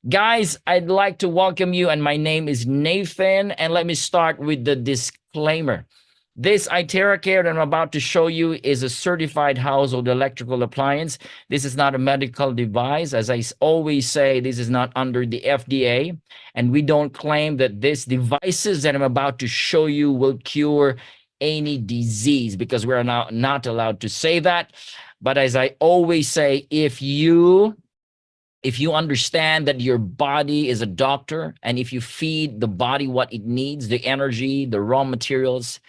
Guys, I'd like to welcome you, and my name is Nathan. And let me start with the disclaimer. This iTerra Care that I'm about to show you is a certified household electrical appliance. This is not a medical device. As I always say, this is not under the FDA. And we don't claim that these devices that I'm about to show you will cure any disease because we're not allowed to say that. But as I always say, if you understand that your body is a doctor, and if you feed the body what it needs, the energy, the raw materials,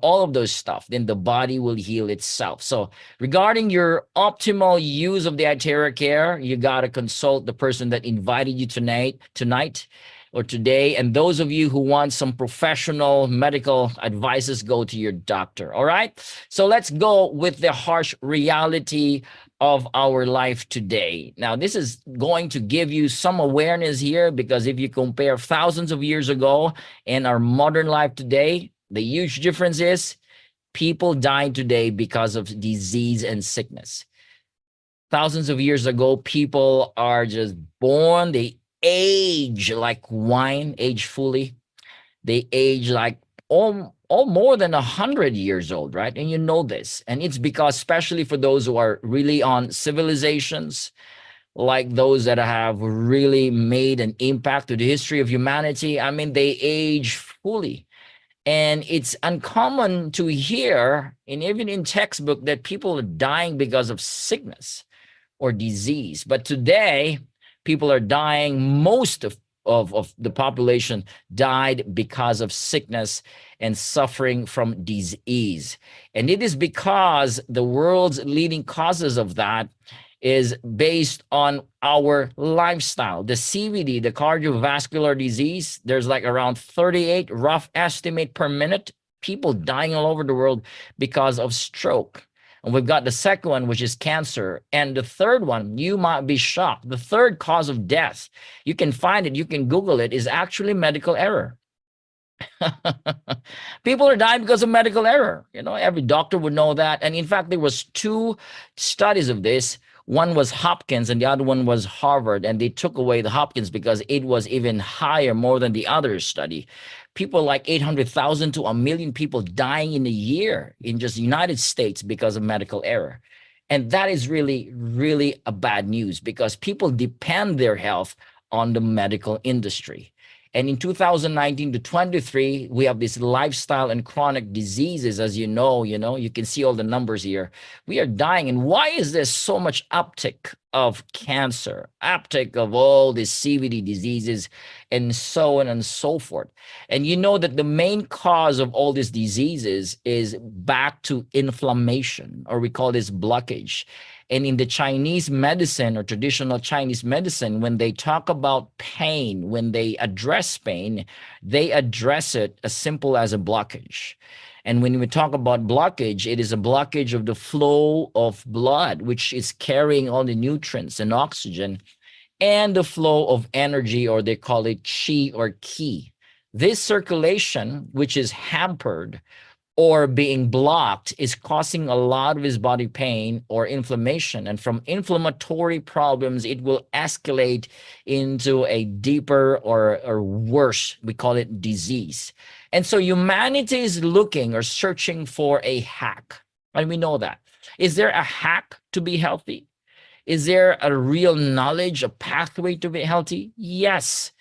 all of those stuff, then the body will heal itself. So regarding your optimal use of the iTerra Care, you got to consult the person that invited you tonight or today. And those of you who want some professional medical advices, go to your doctor. All right. So let's go with the harsh reality of our life today. Now, this is going to give you some awareness here, because if you compare thousands of years ago and our modern life today, the huge difference is people die today because of disease and sickness. Thousands of years ago, people are just born, they age like wine, age fully. They age like all more than 100 years old, right? And you know this. And it's because, especially for those who are really on civilizations, like those that have really made an impact to the history of humanity, I mean, they age fully. And it's uncommon to hear, and even in textbook, that people are dying because of sickness or disease. But today, people are dying. Most of the population died because of sickness and suffering from disease. And it is because the world's leading causes of that is based on our lifestyle. The CVD, the cardiovascular disease, there's like around 38 rough estimate per minute, people dying all over the world because of stroke. And we've got the second one, which is cancer. And the third one, you might be shocked. The third cause of death, you can find it, you can Google it, is actually medical error. People are dying because of medical error. Every doctor would know that. And in fact, there was two studies of this. One was Hopkins and the other one was Harvard. And they took away the Hopkins because it was even higher, more than the other study. People like 800,000 to 1 million people dying in a year in just the United States because of medical error. And that is really, really a bad news, because people depend their health on the medical industry. And in 2019 to 23, we have this lifestyle and chronic diseases, as you know, you can see all the numbers here. We are dying. And why is there so much uptick of cancer, uptick of all these CVD diseases, and so on and so forth? And you know that the main cause of all these diseases is back to inflammation, or we call this blockage. And in the Chinese medicine, or traditional Chinese medicine, when they talk about pain, when they address pain, they address it as simple as a blockage. And when we talk about blockage, it is a blockage of the flow of blood, which is carrying all the nutrients and oxygen, and the flow of energy, or they call it qi or ki. This circulation, which is hampered or being blocked, is causing a lot of his body pain or inflammation. And from inflammatory problems, it will escalate into a deeper or worse, we call it disease. And so humanity is looking or searching for a hack. And we know that. Is there a hack to be healthy? Is there a real knowledge, a pathway to be healthy? Yes.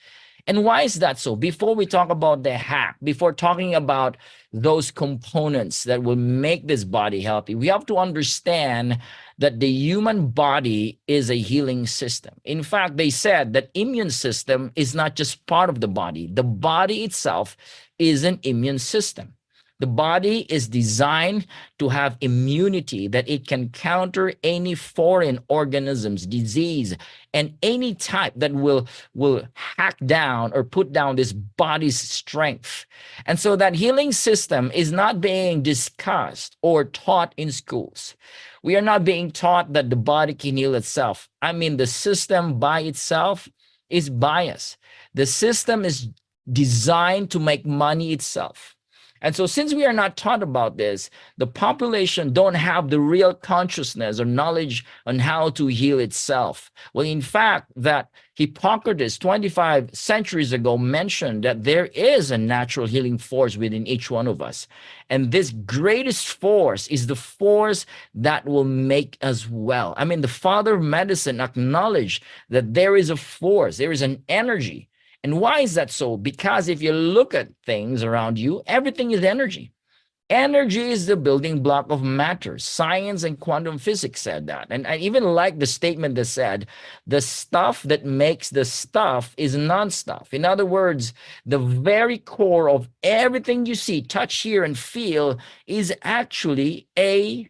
And why is that so? Before we talk about the hack, before talking about those components that will make this body healthy, we have to understand that the human body is a healing system. In fact, they said that immune system is not just part of the body. The body itself is an immune system. The body is designed to have immunity, that it can counter any foreign organisms, disease, and any type that will hack down or put down this body's strength. And so that healing system is not being discussed or taught in schools. We are not being taught that the body can heal itself. I mean, the system by itself is biased. The system is designed to make money itself. And so since we are not taught about this, the population don't have the real consciousness or knowledge on how to heal itself. Well, in fact, that Hippocrates 25 centuries ago mentioned that there is a natural healing force within each one of us. And this greatest force is the force that will make us well. I mean, the father of medicine acknowledged that there is a force, there is an energy. And why is that so? Because if you look at things around you, everything is energy. Energy is the building block of matter. Science and quantum physics said that. And I even like the statement that said, the stuff that makes the stuff is non-stuff. In other words, the very core of everything you see, touch, hear, and feel is actually a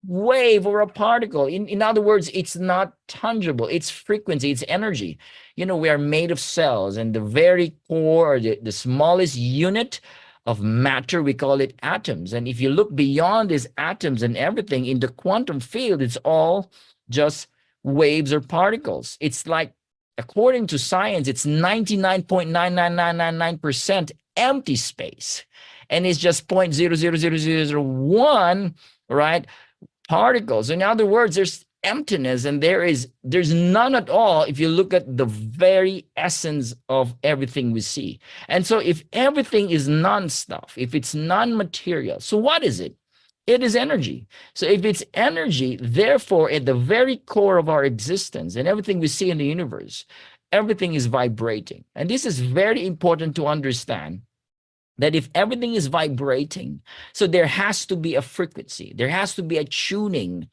wave or a particle. In other words, it's not tangible. It's frequency, it's energy. You know, we are made of cells, and the very core, the smallest unit of matter, we call it atoms. And if you look beyond these atoms and everything in the quantum field, it's all just waves or particles. It's like, according to science, it's 99.99999% empty space. And it's just 0.00001, right, particles. In other words, there's emptiness, and there's none at all if you look at the very essence of everything we see. And so if everything is non-stuff, if it's non-material, so what is it? It is energy. So if it's energy, therefore at the very core of our existence and everything we see in the universe, everything is vibrating. And this is very important to understand, that if everything is vibrating, so there has to be a frequency, there has to be a tuning.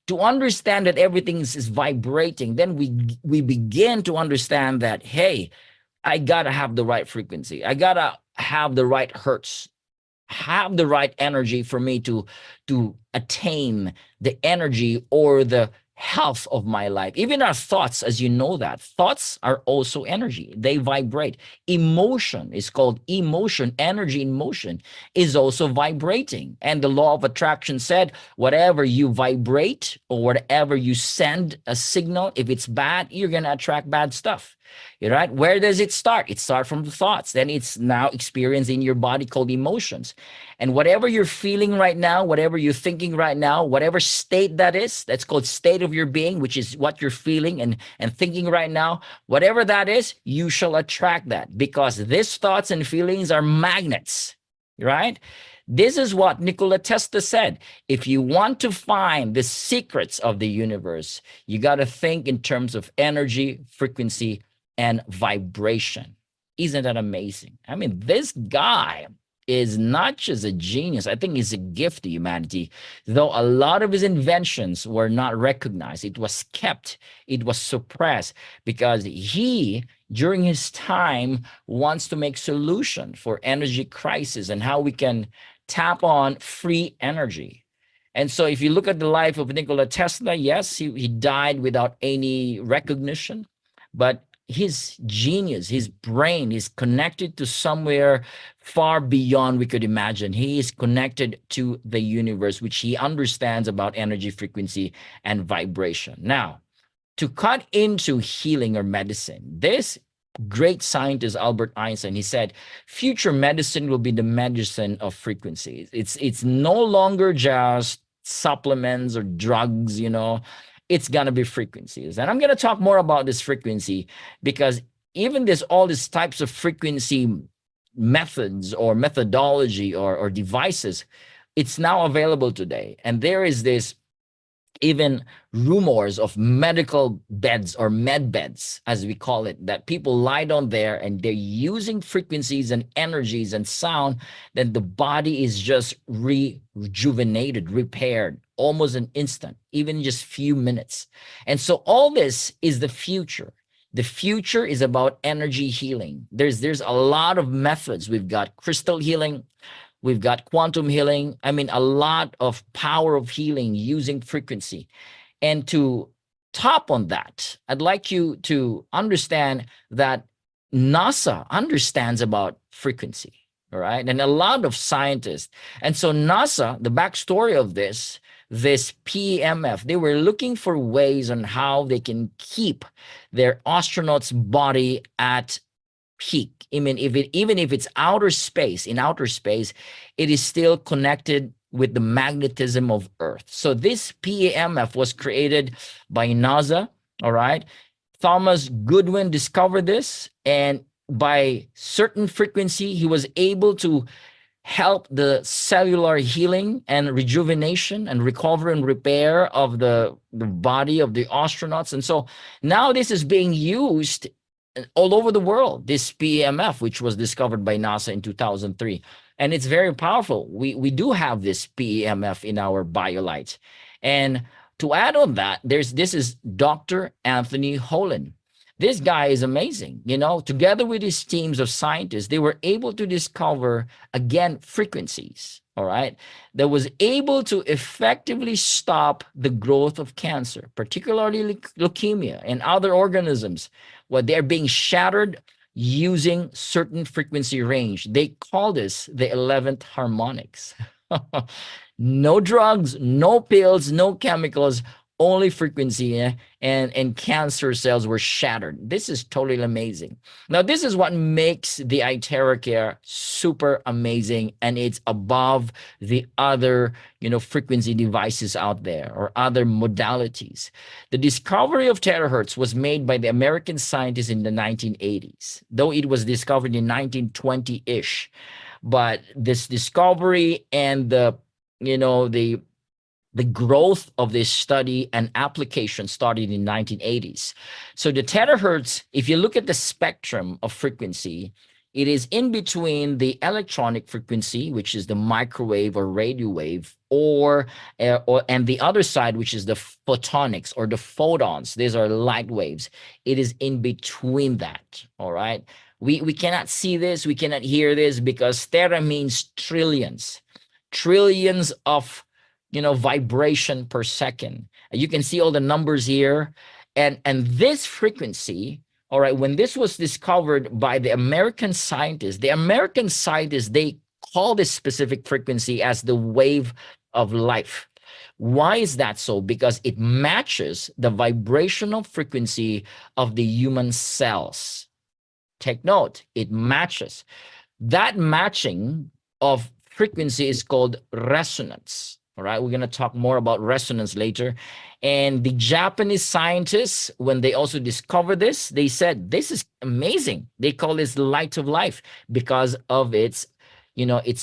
To understand that everything is vibrating, then we begin to understand that, hey, I gotta have the right frequency, I gotta have the right hertz, have the right energy for me to attain the energy or the health of my life. Even our thoughts, as you know, that thoughts are also energy, they vibrate. Emotion is called emotion. Energy in motion is also vibrating. And the law of attraction said, whatever you vibrate or whatever you send a signal, if it's bad, you're going to attract bad stuff. Right? Where does it start? It starts from the thoughts. Then it's now experienced in your body, called emotions. And whatever you're feeling right now, whatever you're thinking right now, whatever state that is, that's called state of your being, which is what you're feeling and thinking right now, whatever that is, you shall attract that, because these thoughts and feelings are magnets, right? This is what Nikola Tesla said. If you want to find the secrets of the universe, you got to think in terms of energy, frequency, and vibration. Isn't that amazing? I mean, this guy is not just a genius. I think he's a gift to humanity, though a lot of his inventions were not recognized. It was kept, it was suppressed, because he, during his time, wants to make solution for energy crisis and how we can tap on free energy. And so if you look at the life of Nikola Tesla, yes, he died without any recognition, but his genius, his brain is connected to somewhere far beyond we could imagine. He is connected to the universe, which he understands about energy, frequency, and vibration. Now, to cut into healing or medicine, this great scientist, Albert Einstein, he said, future medicine will be the medicine of frequencies. It's no longer just supplements or drugs, it's going to be frequencies. And I'm going to talk more about this frequency, because even all these types of frequency methods or methodology or devices, it's now available today. And there is this even rumors of medical beds or med beds, as we call it, that people lie down there and they're using frequencies and energies and sound, then the body is just rejuvenated, repaired, almost an instant, even just few minutes. And so all this is the future. The future is about energy healing. There's a lot of methods. We've got crystal healing, we've got quantum healing. I mean, a lot of power of healing using frequency. And to top on that, I'd like you to understand that NASA understands about frequency, all right? And a lot of scientists. And so NASA, the backstory of this PEMF, they were looking for ways on how they can keep their astronauts' body at peak. I mean, if it even if it's outer space, in outer space, it is still connected with the magnetism of Earth. So this PAMF was created by NASA. All right. Thomas Goodwin discovered this, and by certain frequency, he was able to help the cellular healing and rejuvenation and recovery and repair of the body of the astronauts. And so now this is being used all over the world, this PEMF, which was discovered by NASA in 2003. And it's very powerful. We do have this PEMF in our BioLight. And to add on that, this is Dr. Anthony Holland. This guy is amazing. Together with his teams of scientists, they were able to discover, again, frequencies, all right, that was able to effectively stop the growth of cancer, particularly leukemia and other organisms, where they're being shattered using certain frequency range. They call this the 11th harmonics. No drugs, no pills, no chemicals, only frequency, and cancer cells were shattered. This is totally amazing. Now, this is what makes the ITeraCare super amazing, and it's above the other, frequency devices out there or other modalities. The discovery of terahertz was made by the American scientists in the 1980s, though it was discovered in 1920-ish. But this discovery and the growth of this study and application started in 1980s. So the terahertz, if you look at the spectrum of frequency, it is in between the electronic frequency, which is the microwave or radio wave, and the other side, which is the photonics or the photons. These are light waves. It is in between that. All right. We cannot see this, we cannot hear this, because tera means trillions of vibration per second. You can see all the numbers here. And this frequency, all right, when this was discovered by the American scientists, they call this specific frequency as the wave of life. Why is that so? Because it matches the vibrational frequency of the human cells. Take note, it matches. That matching of frequency is called resonance. All right, we're going to talk more about resonance later. And the Japanese scientists, when they also discovered this, they said, this is amazing. They call this the light of life because of its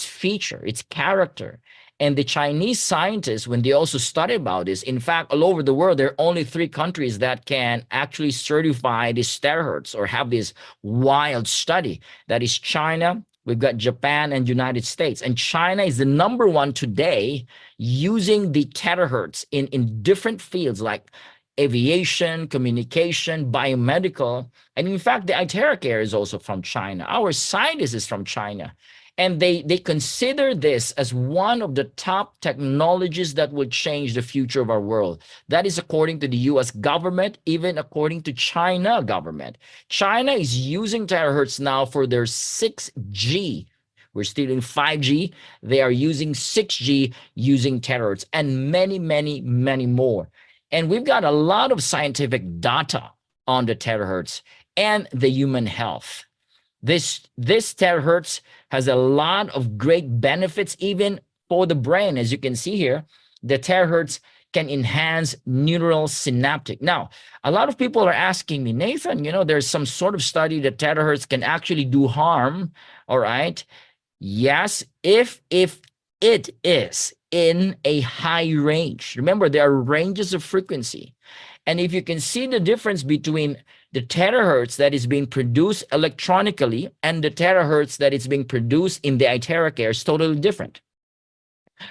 feature, its character. And the Chinese scientists, when they also studied about this, in fact, all over the world, there are only 3 countries that can actually certify this terahertz or have this wild study. That is China, we've got Japan, and United States. And China is the number 1 today using the terahertz in different fields like aviation, communication, biomedical. And in fact, the ITeraCare is also from China. Our scientist is from China. And they consider this as one of the top technologies that will change the future of our world. That is according to the US government, even according to China government. China is using terahertz now for their 6G. We're still in 5G. They are using 6G using terahertz, and many, many, many more. And we've got a lot of scientific data on the terahertz and the human health. This terahertz has a lot of great benefits, even for the brain. As you can see here, the terahertz can enhance neural synaptic. Now, a lot of people are asking me, Nathan, there's some sort of study that terahertz can actually do harm. All right. Yes, if it is in a high range. Remember, there are ranges of frequency. And if you can see the difference between the terahertz that is being produced electronically and the terahertz that is being produced in the ITeraCare is totally different.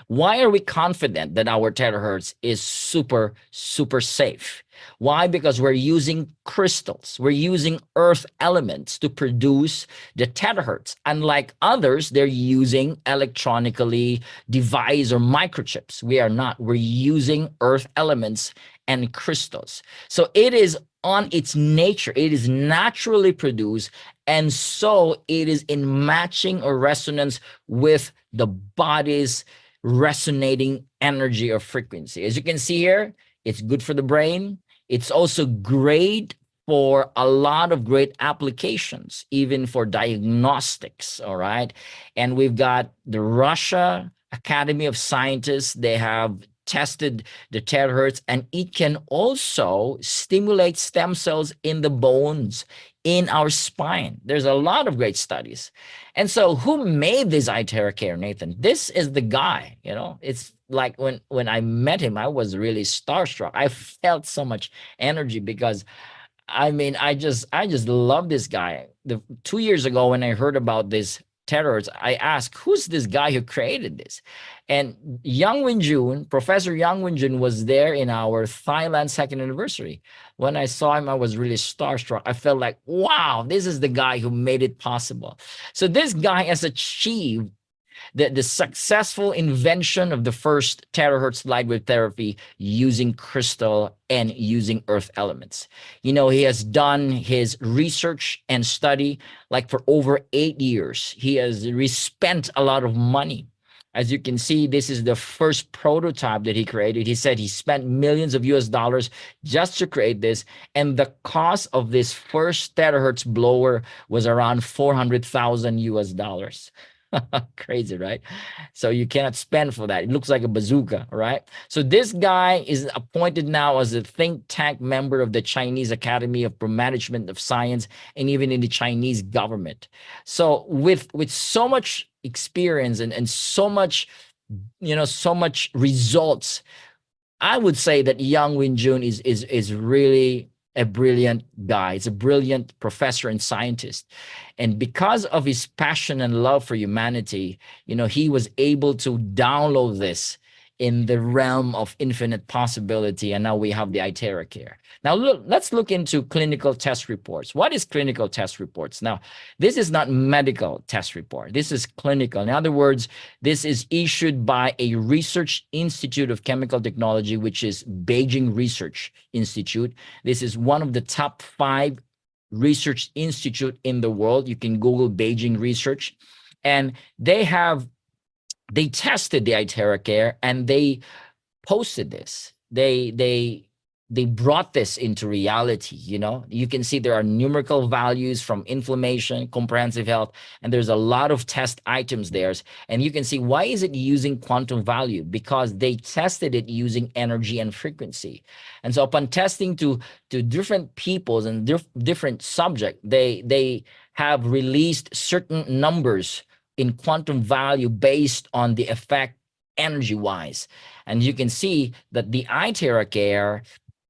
Why are we confident that our terahertz is super, super safe? Why? Because we're using crystals. We're using earth elements to produce the terahertz. Unlike others, they're using electronically device or microchips. We are not. We're using earth elements and crystals. So it is on its nature. It is naturally produced. And so it is in matching or resonance with the body's resonating energy or frequency. As you can see here, it's good for the brain. It's also great for a lot of great applications, even for diagnostics. All right. And we've got the Russia Academy of Scientists. They have tested the terahertz, and it can also stimulate stem cells in the bones in our spine. There's a lot of great studies. And so who made this Iteracare, Nathan? This is the guy, you know. It's like when I met him, I was really starstruck. I felt so much energy because I mean, I just love this guy. 2 years ago, when I heard about this terrors, I asked, "Who's this guy who created this?" And Professor Yang Wenjun, was there in our Thailand second anniversary. When I saw him, I was really starstruck. I felt like, "Wow, this is the guy who made it possible." So this guy has achieved the successful invention of the first terahertz light wave therapy using crystal and using earth elements. You know, he has done his research and study like for over 8 years. He has spent a lot of money. As you can see, this is the first prototype that he created. He said he spent millions of US dollars just to create this. And the cost of this first terahertz blower was around 400,000 US dollars. Crazy, right? So you cannot spend for that. It looks like a bazooka, right? So this guy is appointed now as a think tank member of the Chinese Academy of Management of Science and even in the Chinese government. So with so much experience and so much, so much results, I would say that Yang Win-jun is really a brilliant guy. He's a brilliant professor and scientist. And because of his passion and love for humanity, he was able to download this in the realm of infinite possibility. And now we have the Iteracare. Now, let's look into clinical test reports. What is clinical test reports? Now, this is not medical test report. This is clinical. In other words, this is issued by a research institute of chemical technology, which is Beijing Research Institute. This is one of the top 5 research institute in the world. You can Google Beijing Research. And they tested the Iteracare and they posted this. They brought this into reality. You can see there are numerical values from inflammation, comprehensive health, and there's a lot of test items there. And you can see, why is it using quantum value? Because they tested it using energy and frequency. And so upon testing to different peoples and different subject, they have released certain numbers in quantum value based on the effect energy-wise. And you can see that the Iteracare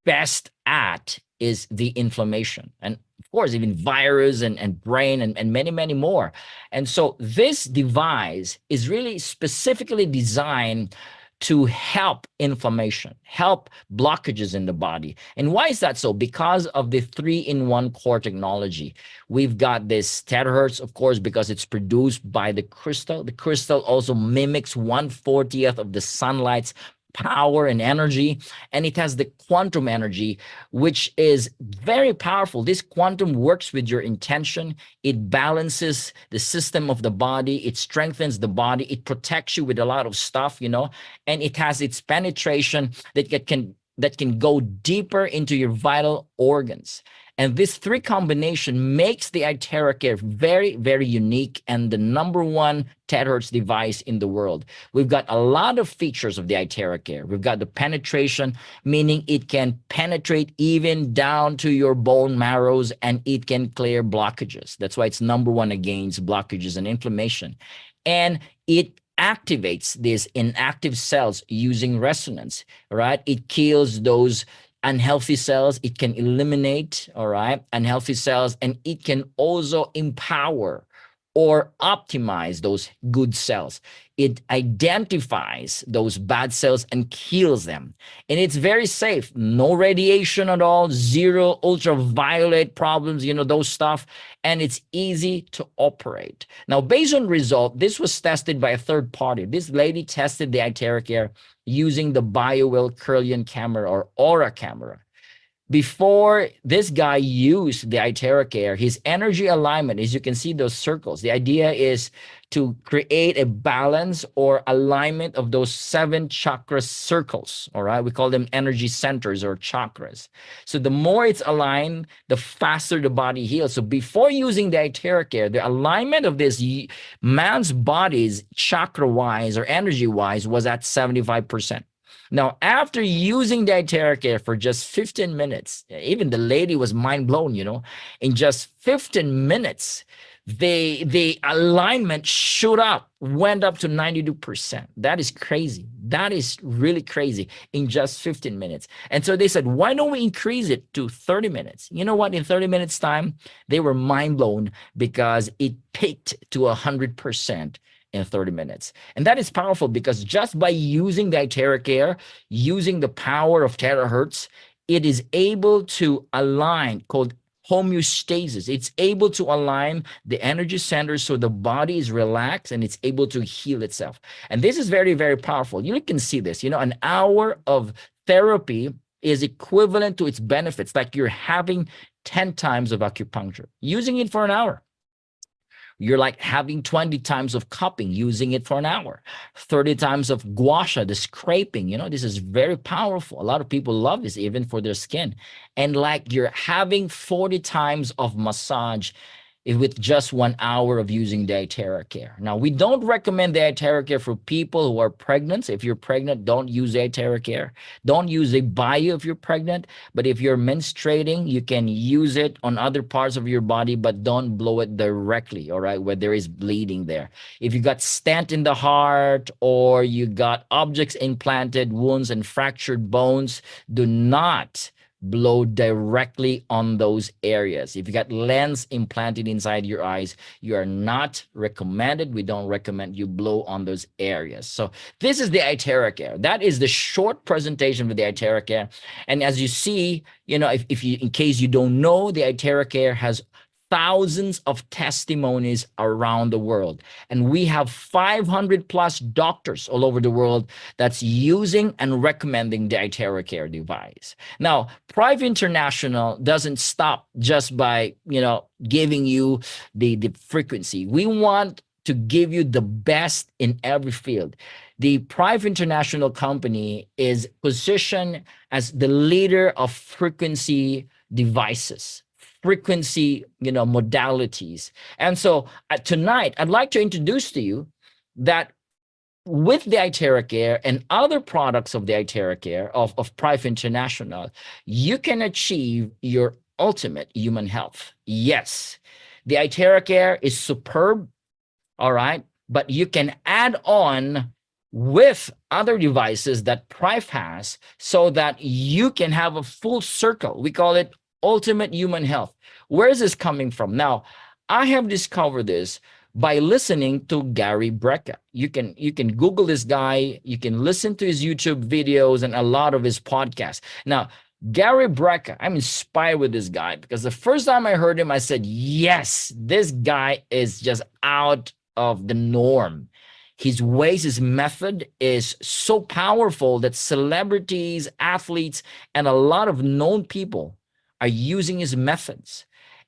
best at is the inflammation. And of course, even virus and brain and many, many more. And so this device is really specifically designed to help inflammation, help blockages in the body. And why is that so? Because of the 3-in-1 core technology. We've got this terahertz, of course, because it's produced by the crystal. The crystal also mimics 1/40th of the sunlight's power and energy, and it has the quantum energy, which is very powerful. This quantum works with your intention. It balances the system of the body. It strengthens the body. It protects you with a lot of stuff, and it has its penetration that can go deeper into your vital organs. And this 3 combination makes the Iteracare very, very unique and the #1 terahertz device in the world. We've got a lot of features of the Iteracare. We've got the penetration, meaning it can penetrate even down to your bone marrows and it can clear blockages. That's why it's #1 against blockages and inflammation. And it activates these inactive cells using resonance, right? It kills those unhealthy cells. It can eliminate, all right, unhealthy cells, and it can also empower or optimize those good cells. It identifies those bad cells and kills them. And it's very safe. No radiation at all, 0 ultraviolet problems, those stuff. And it's easy to operate. Now, based on result, this was tested by a third party. This lady tested the Iteracare using the BioWell Kirlian camera or Aura camera. Before this guy used the Iteracare, his energy alignment, as you can see those circles, the idea is to create a balance or alignment of those 7 chakra circles. All right. We call them energy centers or chakras. So the more it's aligned, the faster the body heals. So before using the Iteracare, the alignment of this man's body's chakra wise or energy wise was at 75%. Now, after using the Iteracare for just 15 minutes, even the lady was mind blown, in just 15 minutes, the alignment shot up, went up to 92%. That is crazy. That is really crazy in just 15 minutes. And so they said, why don't we increase it to 30 minutes? You know what? In 30 minutes time, they were mind blown because it peaked to 100% in 30 minutes. And that is powerful because just by using the Iteracare, using the power of terahertz, it is able to align, called homeostasis. It's able to align the energy centers so the body is relaxed and it's able to heal itself. And this is very, very powerful. You can see this, an hour of therapy is equivalent to its benefits, like you're having 10 times of acupuncture, using it for an hour. You're like having 20 times of cupping, using it for an hour, 30 times of gua sha, the scraping. This is very powerful. A lot of people love this, even for their skin. And like you're having 40 times of massage with just 1 hour of using the Iteracare. Now, we don't recommend the Iteracare for people who are pregnant. So if you're pregnant, don't use the Iteracare. Don't use a bio if you're pregnant. But if you're menstruating, you can use it on other parts of your body, but don't blow it directly, all right, where there is bleeding there. If you got stent in the heart or you got objects implanted, wounds, and fractured bones, do not blow directly on those areas. If you got lens implanted inside your eyes, you are not recommended. We don't recommend you blow on those areas. So this is the Iteracare. That is the short presentation for the Iteracare. And as you see, if you, in case you don't know, the Iteracare has thousands of testimonies around the world. And we have 500 plus doctors all over the world that's using and recommending the Iteracare device. Now, Prife International doesn't stop just by, giving you the frequency. We want to give you the best in every field. The Prife International company is positioned as the leader of frequency devices, frequency, modalities. And so tonight, I'd like to introduce to you that with the Iteracare and other products of the Iteracare of Prife International, you can achieve your ultimate human health. Yes, the Iteracare is superb, all right, but you can add on with other devices that Prife has so that you can have a full circle. We call it ultimate human health. Where is this coming from? Now, I have discovered this by listening to Gary Brecka. You can Google this guy. You can listen to his YouTube videos and a lot of his podcasts. Now, Gary Brecka, I'm inspired with this guy because the first time I heard him, I said, yes, this guy is just out of the norm. His ways, his method is so powerful that celebrities, athletes, and a lot of known people are using his methods.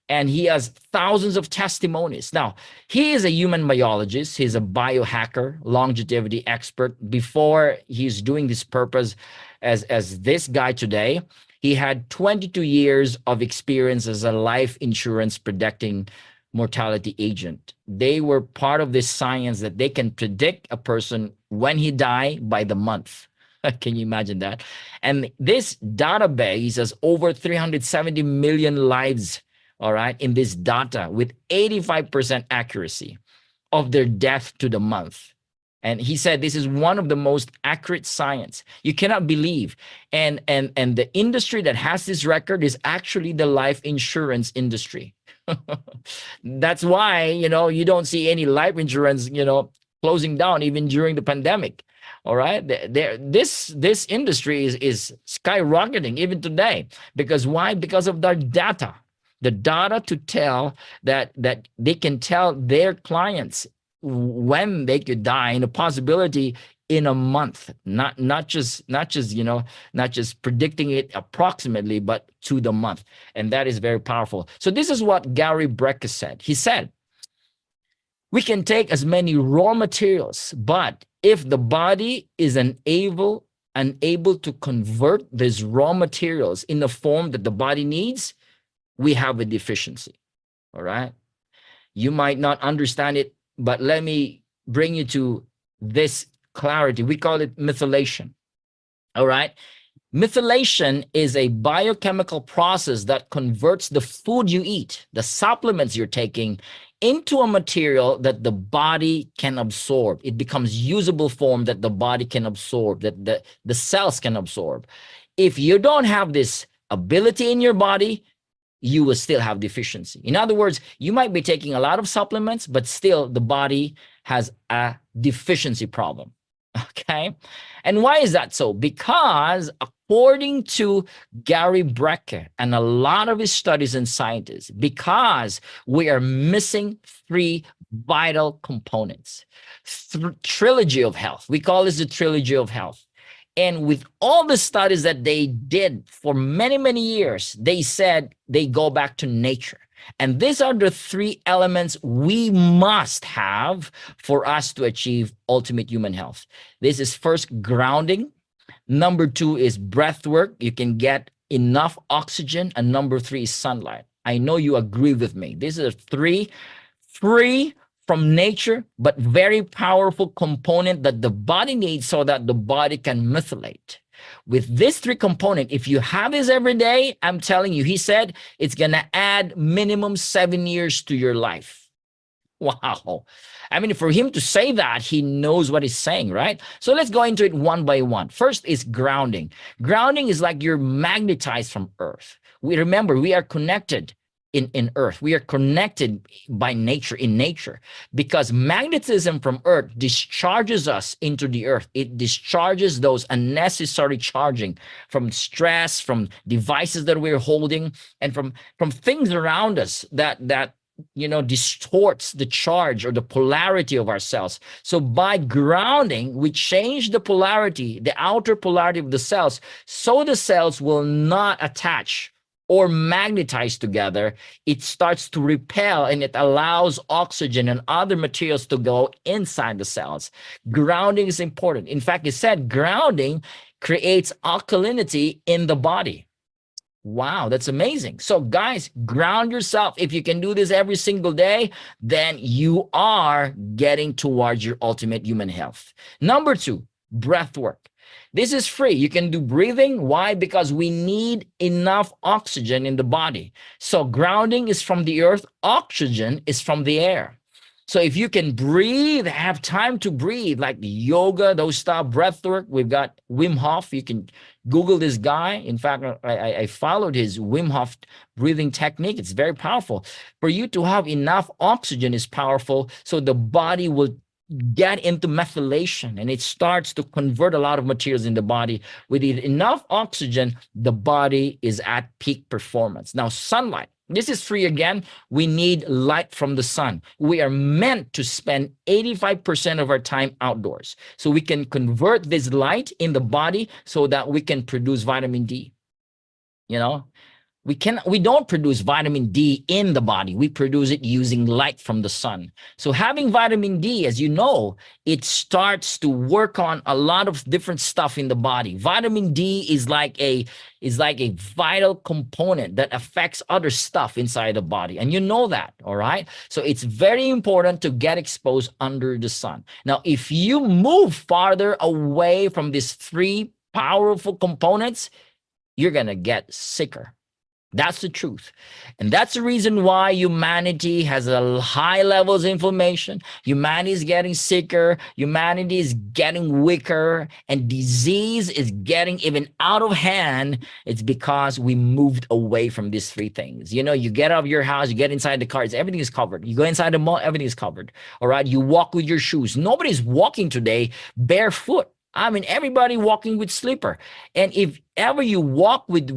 And he has thousands of testimonies. Now, he is a human biologist. He's a biohacker, longevity expert. Before he's doing this purpose as this guy today, he had 22 years of experience as a life insurance predicting mortality agent. They were part of this science that they can predict a person when he die by the month. Can you imagine that? And this database has over 370 million lives, all right, in this data with 85% accuracy of their death to the month. And he said this is one of the most accurate science. You cannot believe. And the industry that has this record is actually the life insurance industry. That's why, you don't see any life insurance, closing down even during the pandemic. All right. This industry is skyrocketing even today. Because why? Because of their data. The data to tell that they can tell their clients when they could die and the possibility in a month, not just not just predicting it approximately, but to the month. And that is very powerful. So this is what Gary Brecka said. He said, we can take as many raw materials, but if the body is unable to convert these raw materials in the form that the body needs, we have a deficiency. All right. You might not understand it, but let me bring you to this clarity. We call it methylation. All right. Methylation is a biochemical process that converts the food you eat, the supplements you're taking, into a material that the body can absorb. It becomes usable form that the body can absorb, that the cells can absorb. If you don't have this ability in your body, you will still have deficiency. In other words, you might be taking a lot of supplements, but still the body has a deficiency problem. Okay. And why is that so? Because according to Gary Brecka and a lot of his studies and scientists, because we are missing three vital components. Trilogy of health. We call this the trilogy of health. And with all the studies that they did for many, many years, they said they go back to nature. And these are the three elements we must have for us to achieve ultimate human health. This is first, grounding. Number two is breath work. You can get enough oxygen. And number three is sunlight. I know you agree with me. These are three free from nature, but very powerful component that the body needs so that the body can methylate. With these three components, if you have this every day, I'm telling you, he said, it's going to add minimum 7 years to your life. Wow. I mean, for him to say that, he knows what he's saying, right? So let's go into it one by one. First is grounding. Grounding is like you're magnetized from Earth. We remember we are connected in Earth. We are connected by nature, in nature, because magnetism from Earth discharges us into the Earth. It discharges those unnecessary charging from stress, from devices that we're holding, and from things around us that distorts the charge or the polarity of our cells. So by grounding, we change the polarity, the outer polarity of the cells, so the cells will not attach or magnetize together. It starts to repel, and it allows oxygen and other materials to go inside the cells. Grounding is important. In fact, it said grounding creates alkalinity in the body. Wow, that's amazing. So guys, ground yourself. If you can do this every single day, then you are getting towards your ultimate human health. Number two, breath work. This is free. You can do breathing. Why? Because we need enough oxygen in the body. So grounding is from the earth. Oxygen is from the air. So if you can breathe, have time to breathe, like yoga, those stuff, breath work. We've got Wim Hof. You can Google this guy. In fact, I followed his Wim Hof breathing technique. It's very powerful. For you to have enough oxygen is powerful, so the body will get into methylation, and it starts to convert a lot of materials in the body. With enough oxygen, the body is at peak performance. Now, sunlight. This is free again. We need light from the sun. We are meant to spend 85% of our time outdoors. So we can convert this light in the body so that we can produce vitamin D. We don't produce vitamin D in the body. We produce it using light from the sun. So having vitamin D, as you know, it starts to work on a lot of different stuff in the body. Vitamin D is like a vital component that affects other stuff inside the body. And you know that, all right? So it's very important to get exposed under the sun. Now, if you move farther away from these three powerful components, you're going to get sicker. That's the truth. And that's the reason why humanity has a high levels of inflammation. Humanity is getting sicker. Humanity is getting weaker. And disease is getting even out of hand. It's because we moved away from these three things. You get out of your house, you get inside the car, everything is covered. You go inside the mall, everything is covered. All right. You walk with your shoes. Nobody's walking today barefoot. I mean, everybody walking with slipper. And if ever you walk with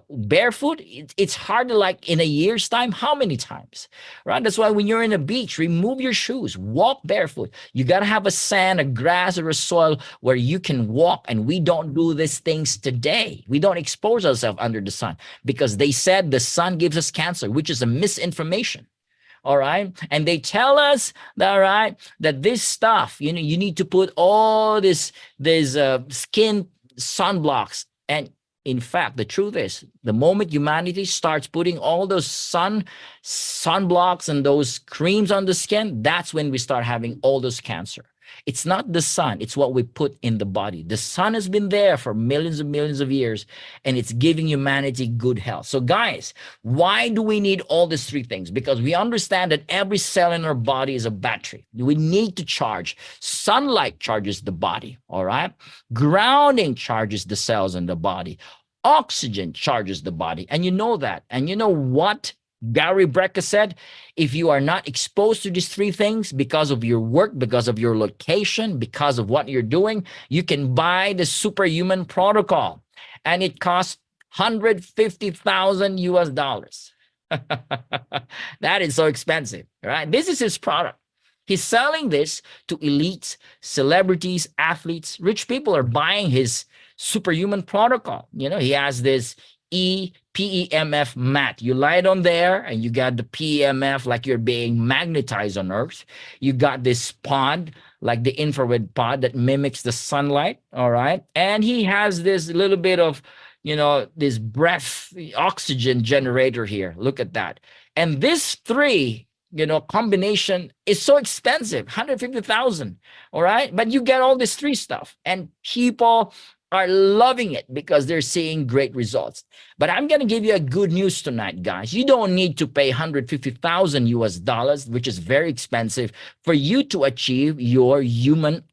barefoot, it's hard to, like, in a year's time. How many times, right? That's why when you're in a beach, remove your shoes, walk barefoot. You got to have a sand, a grass, or a soil where you can walk. And we don't do these things today. We don't expose ourselves under the sun because they said the sun gives us cancer, which is a misinformation. All right. And they tell us that, all right, that this stuff, you need to put all this skin sunblocks. And in fact, the truth is, the moment humanity starts putting all those sunblocks and those creams on the skin, that's when we start having all those cancer. It's not the sun, it's what we put in the body. The sun has been there for millions of years, and it's giving humanity good health. So guys, why do we need all these three things? Because we understand that every cell in our body is a battery. We need to charge. Sunlight charges the body, all right? Grounding charges the cells in the body. Oxygen charges the body. And you know that. And you know what Gary Brecka said? If you are not exposed to these three things because of your work, because of your location, because of what you're doing, you can buy the superhuman protocol, and it costs 150,000 US dollars. That is so expensive, right? This is his product. He's selling this to elites, celebrities, athletes. Rich people are buying his superhuman protocol. He has this PEMF mat. You lie it on there and you got the PEMF like you're being magnetized on Earth. You got this pod, like the infrared pod that mimics the sunlight, all right? And he has this little bit of, this breath oxygen generator here. Look at that. And this three, combination is so expensive, 150,000, all right? But you get all this three stuff, and people are loving it because they're seeing great results. But I'm going to give you a good news tonight, guys. You don't need to pay 150,000 US dollars, which is very expensive, for you to achieve your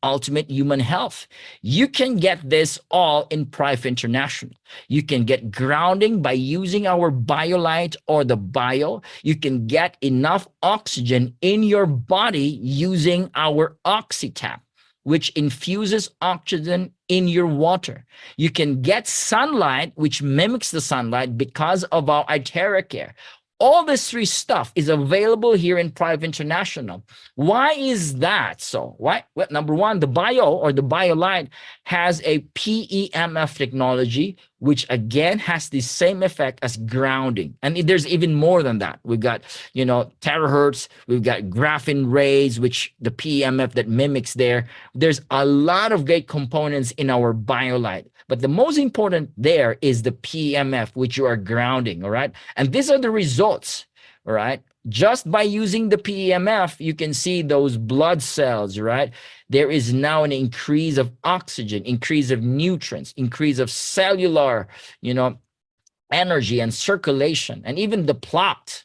ultimate human health. You can get this all in Prife International. You can get grounding by using our BioLite or the Bio. You can get enough oxygen in your body using our OxyTap, which infuses oxygen in your water. You can get sunlight, which mimics the sunlight because of our Itera Care. All this three stuff is available here in Prife International. Why is that so? Why? Well, number one, the Bio or the BioLite has a PEMF technology, which again has the same effect as grounding. And there's even more than that. We've got, terahertz, we've got graphene rays, which the PEMF that mimics there. There's a lot of great components in our BioLite. But the most important there is the PEMF, which you are grounding, all right? And these are the results, all right? Just by using the PEMF, you can see those blood cells, right? There is now an increase of oxygen, increase of nutrients, increase of cellular, energy and circulation. And even the plaque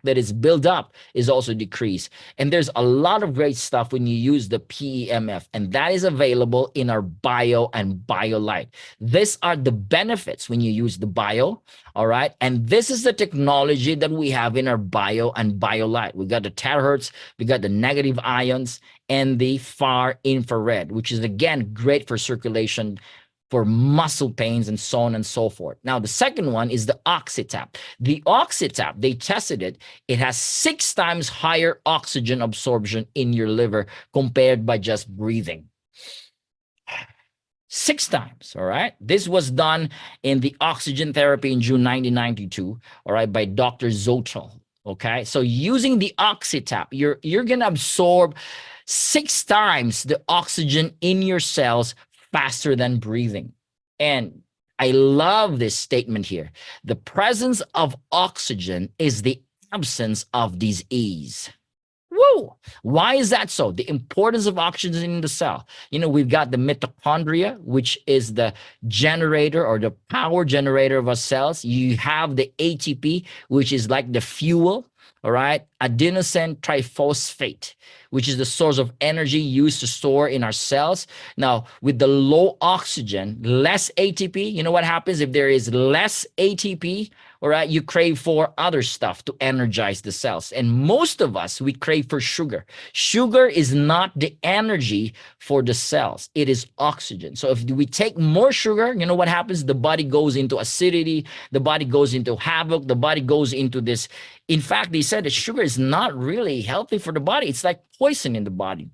that is built up is also decreased. And there's a lot of great stuff when you use the PEMF, and that is available in our Bio and BioLite. These are the benefits when you use the Bio, all right? And this is the technology that we have in our Bio and BioLite. We got the terahertz, we got the negative ions, and the far infrared, which is again great for circulation, for muscle pains, and so on and so forth. Now, the second one is the OxyTap. The OxyTap, they tested it. It has 6 times higher oxygen absorption in your liver compared by just breathing. 6 times, all right? This was done in the oxygen therapy in June 1992, all right, by Dr. Zotel, okay? So using the OxyTap, you're going to absorb 6 times the oxygen in your cells faster than breathing. And I love this statement here. The presence of oxygen is the absence of disease. Woo! Why is that so? The importance of oxygen in the cell. We've got the mitochondria, which is the generator or the power generator of our cells. You have the ATP, which is like the fuel. All right, adenosine triphosphate, which is the source of energy used to store in our cells. Now, with the low oxygen, less ATP, you know what happens if there is less ATP? all right, you crave for other stuff to energize the cells. And most of us, we crave for sugar. Sugar is not the energy for the cells, it is oxygen. So if we take more sugar, you know what happens? The body goes into acidity, the body goes into havoc, the body goes into this. In fact, they said that sugar is not really healthy for the body, it's like poison in the body.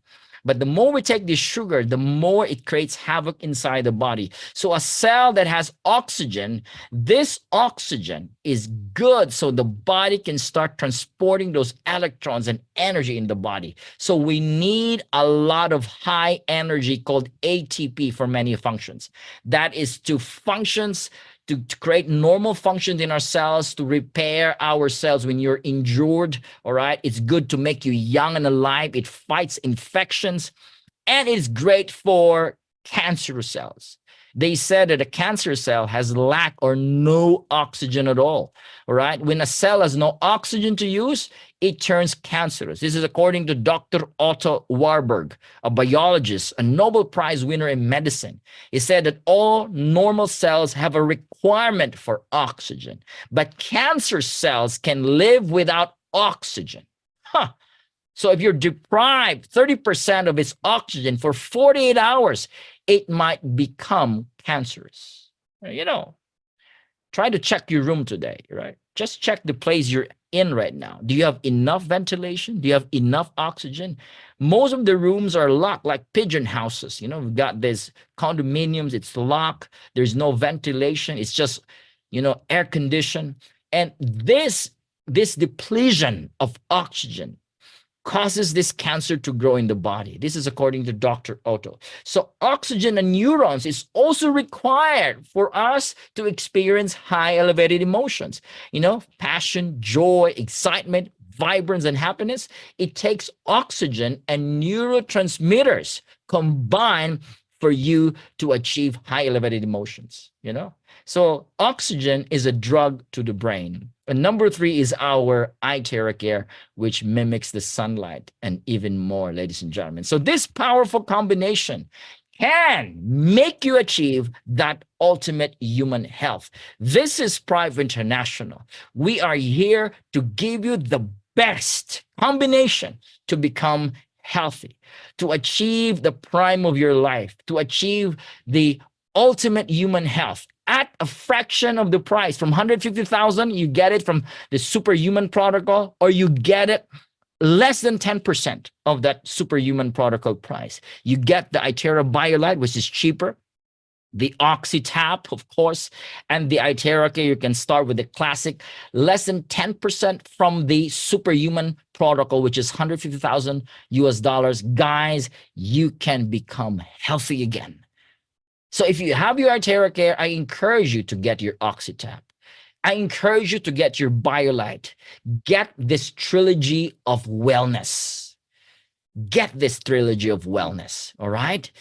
But the more we take this sugar, the more it creates havoc inside the body. So a cell that has oxygen, this oxygen is good so the body can start transporting those electrons and energy in the body. So we need a lot of high energy called ATP for many functions. That is to functions to create normal functions in our cells, to repair our cells when you're injured, all right? It's good to make you young and alive. It fights infections, and it's great for cancer cells. They said that a cancer cell has lack or no oxygen at all right? When a cell has no oxygen to use, it turns cancerous. This is according to Dr. Otto Warburg, a biologist, a Nobel Prize winner in medicine. He said that all normal cells have a requirement for oxygen, but cancer cells can live without oxygen. Huh. So if you're deprived 30% of its oxygen for 48 hours, it might become cancerous. You know, try to check your room today, right? Just check the place you're in right now. Do you have enough ventilation? Do you have enough oxygen? Most of the rooms are locked, like pigeon houses. You know, we've got this condominiums, it's locked. There's no ventilation. It's just, you know, air conditioned. And this depletion of oxygen causes this cancer to grow in the body. This is according to Dr. Otto. So oxygen and neurons is also required for us to experience high elevated emotions. You know, passion, joy, excitement, vibrance, and happiness. It takes oxygen and neurotransmitters combined for you to achieve high elevated emotions, you know? So oxygen is a drug to the brain. And number 3 is our eye care, which mimics the sunlight and even more, ladies and gentlemen. So this powerful combination can make you achieve that ultimate human health. This is Prife International. We are here to give you the best combination to become healthy, to achieve the prime of your life, to achieve the ultimate human health at a fraction of the price. From 150,000, you get it from the superhuman protocol, or you get it less than 10% of that superhuman protocol price. You get the Itera BioLite, which is cheaper, the OxyTap, of course, and the Itera Care. You can start with the classic, less than 10% from the superhuman protocol, which is 150,000 US dollars. Guys, you can become healthy again. So if you have your Itera Care, I encourage you to get your OxyTap. I encourage you to get your BioLite. Get this trilogy of wellness. Get this trilogy of wellness, all right?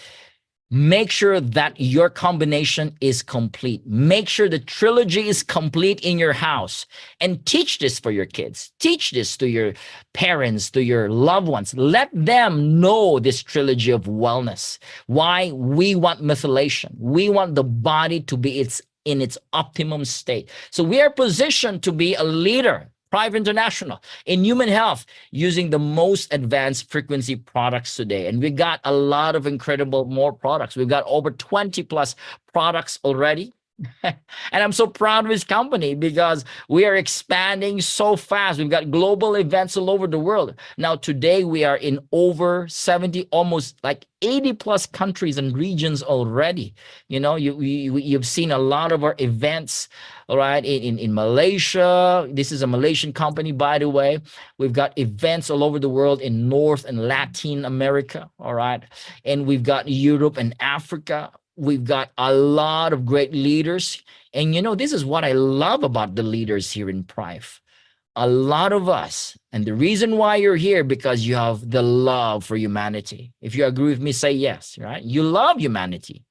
Make sure that your combination is complete. Make sure the trilogy is complete in your house, and teach this for your kids. Teach this to your parents, to your loved ones. Let them know this trilogy of wellness. Why? We want methylation. We want the body to be in its optimum state. So we are positioned to be a leader, Prife International, in human health, using the most advanced frequency products today. And we got a lot of incredible more products. We've got over 20 plus products already. And I'm so proud of this company because we are expanding so fast. We've got global events all over the world. Now, today we are in over 70, almost like 80 plus countries and regions already. You know, you've seen a lot of our events, all right, in Malaysia. This is a Malaysian company, by the way. We've got events all over the world in North and Latin America, all right? And we've got Europe and Africa. We've got a lot of great leaders. And, you know, this is what I love about the leaders here in Prife. A lot of us, and the reason why you're here, because you have the love for humanity. If you agree with me, say yes, right? You love humanity,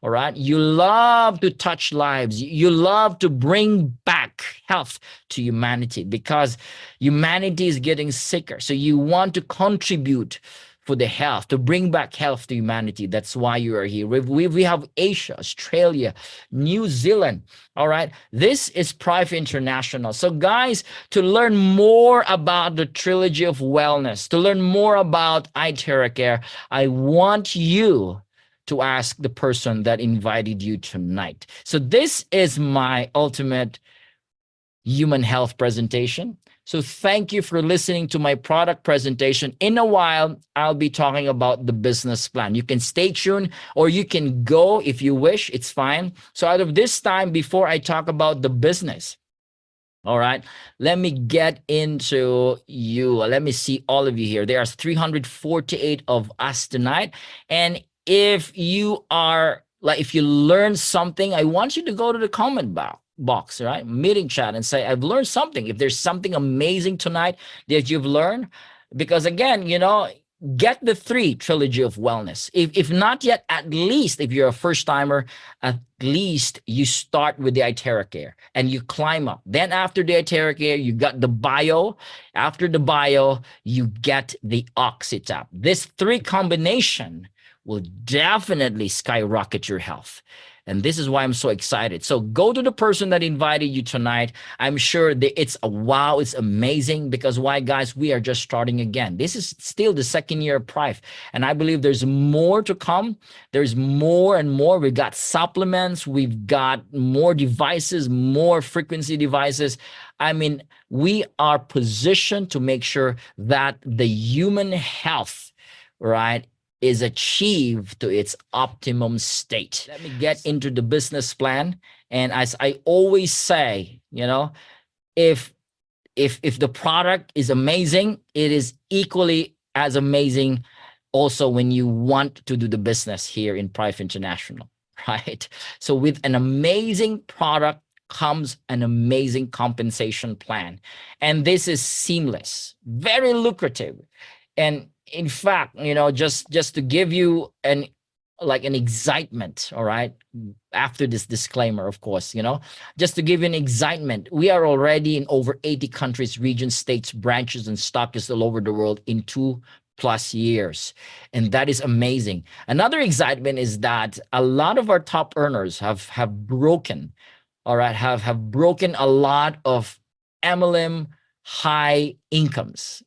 all right? You love to touch lives. You love to bring back health to humanity because humanity is getting sicker. So you want to contribute for the health, to bring back health to humanity. That's why you are here. We have Asia, Australia, New Zealand. All right. This is Prife International. So, guys, to learn more about the trilogy of wellness, to learn more about iTerra Care, I want you to ask the person that invited you tonight. So, this is my ultimate human health presentation. So thank you for listening to my product presentation. In a while, I'll be talking about the business plan. You can stay tuned or you can go if you wish. It's fine. So out of this time, before I talk about the business, all right, let me get into you. Let me see all of you here. There are 348 of us tonight. And if you are like, if you learn something, I want you to go to the comment box, right? Meeting chat and say, I've learned something. If there's something amazing tonight that you've learned, because again, get the 3 trilogy of wellness. If not yet, at least if you're a first timer, at least you start with the iTerra Care and you climb up. Then after the iTerra Care, you got the bio. After the bio, you get the oxytap. This 3 combination will definitely skyrocket your health. And this is why I'm so excited. So go to the person that invited you tonight. I'm sure that it's a wow, it's amazing. Because why, guys? We are just starting again. This is still the 2nd year of Prife. And I believe there's more to come. There's more and more. We've got supplements. We've got more devices, more frequency devices. I mean, we are positioned to make sure that the human health, right, is achieved to its optimum state. Let me get into the business plan. And as I always say, if the product is amazing, it is equally as amazing also when you want to do the business here in Prife International, right? So with an amazing product comes an amazing compensation plan. And this is seamless, very lucrative. And in fact, just to give you an excitement, all right, after this disclaimer, of course, just to give you an excitement, we are already in over 80 countries, regions, states, branches, and stockists all over the world in 2+ years. And that is amazing. Another excitement is that a lot of our top earners have broken, all right, have broken a lot of MLM high incomes.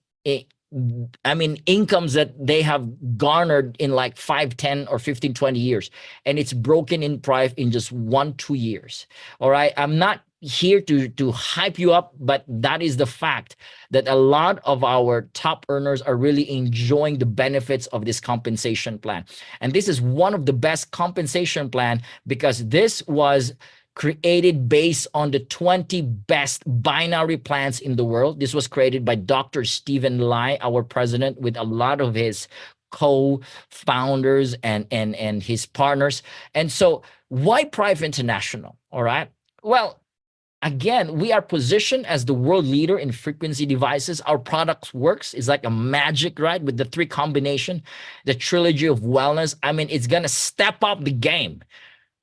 Incomes that they have garnered in like 5, 10, or 15, 20 years. And it's broken in Prife in just 1-2 years. All right. I'm not here to hype you up, but that is the fact that a lot of our top earners are really enjoying the benefits of this compensation plan. And this is one of the best compensation plan because this was created based on the 20 best binary plans in the world. This was created by Dr. Stephen Lai, our president, with a lot of his co-founders and his partners. And so why Prife International? All right. Well, again, we are positioned as the world leader in frequency devices. Our products works. It's like a magic, right? With the 3 combination, the trilogy of wellness. It's going to step up the game.